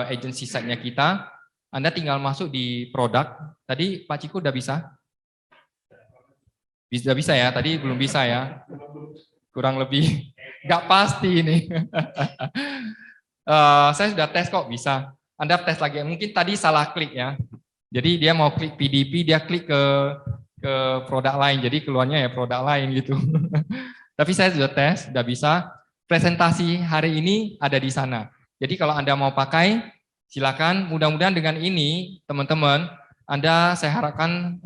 agency site-nya kita. Anda tinggal masuk di produk. Tadi Pak Ciko udah bisa? Bisa bisa ya, tadi belum bisa ya. Kurang lebih nggak pasti ini. Saya sudah tes kok bisa. Anda tes lagi, mungkin tadi salah klik ya. Jadi dia mau klik PDP, dia klik ke produk lain, jadi keluarnya ya produk lain gitu. Tapi saya sudah tes, sudah bisa. Presentasi hari ini ada di sana. Jadi kalau Anda mau pakai, silakan. Mudah-mudahan dengan ini, teman-teman, Anda saya harapkan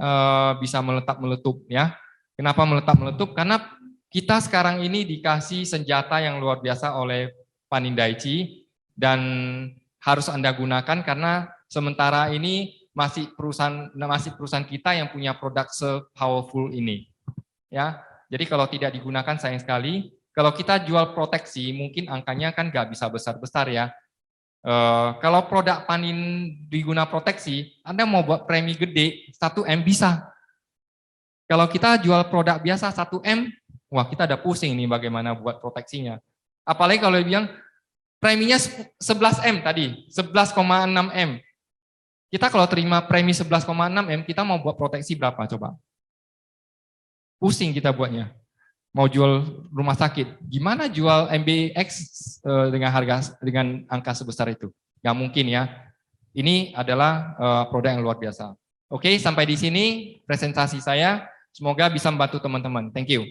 bisa meletup ya. Kenapa meletup? Karena kita sekarang ini dikasih senjata yang luar biasa oleh Panindaichi dan harus Anda gunakan karena sementara ini masih perusahaan kita yang punya produk se-powerful ini. Ya, jadi kalau tidak digunakan sayang sekali. Kalau kita jual proteksi, mungkin angkanya kan nggak bisa besar-besar ya. Kalau produk Panin diguna proteksi, Anda mau buat premi gede, 1M bisa. Kalau kita jual produk biasa 1M, wah kita ada pusing nih bagaimana buat proteksinya. Apalagi kalau bilang preminya 11M tadi, 11,6M. Kita kalau terima premi 11,6M, kita mau buat proteksi berapa coba? Pusing kita buatnya. Mau jual rumah sakit, gimana jual MBX dengan angka sebesar itu? Nggak mungkin ya. Ini adalah produk yang luar biasa. Oke, sampai di sini presentasi saya. Semoga bisa membantu teman-teman. Thank you.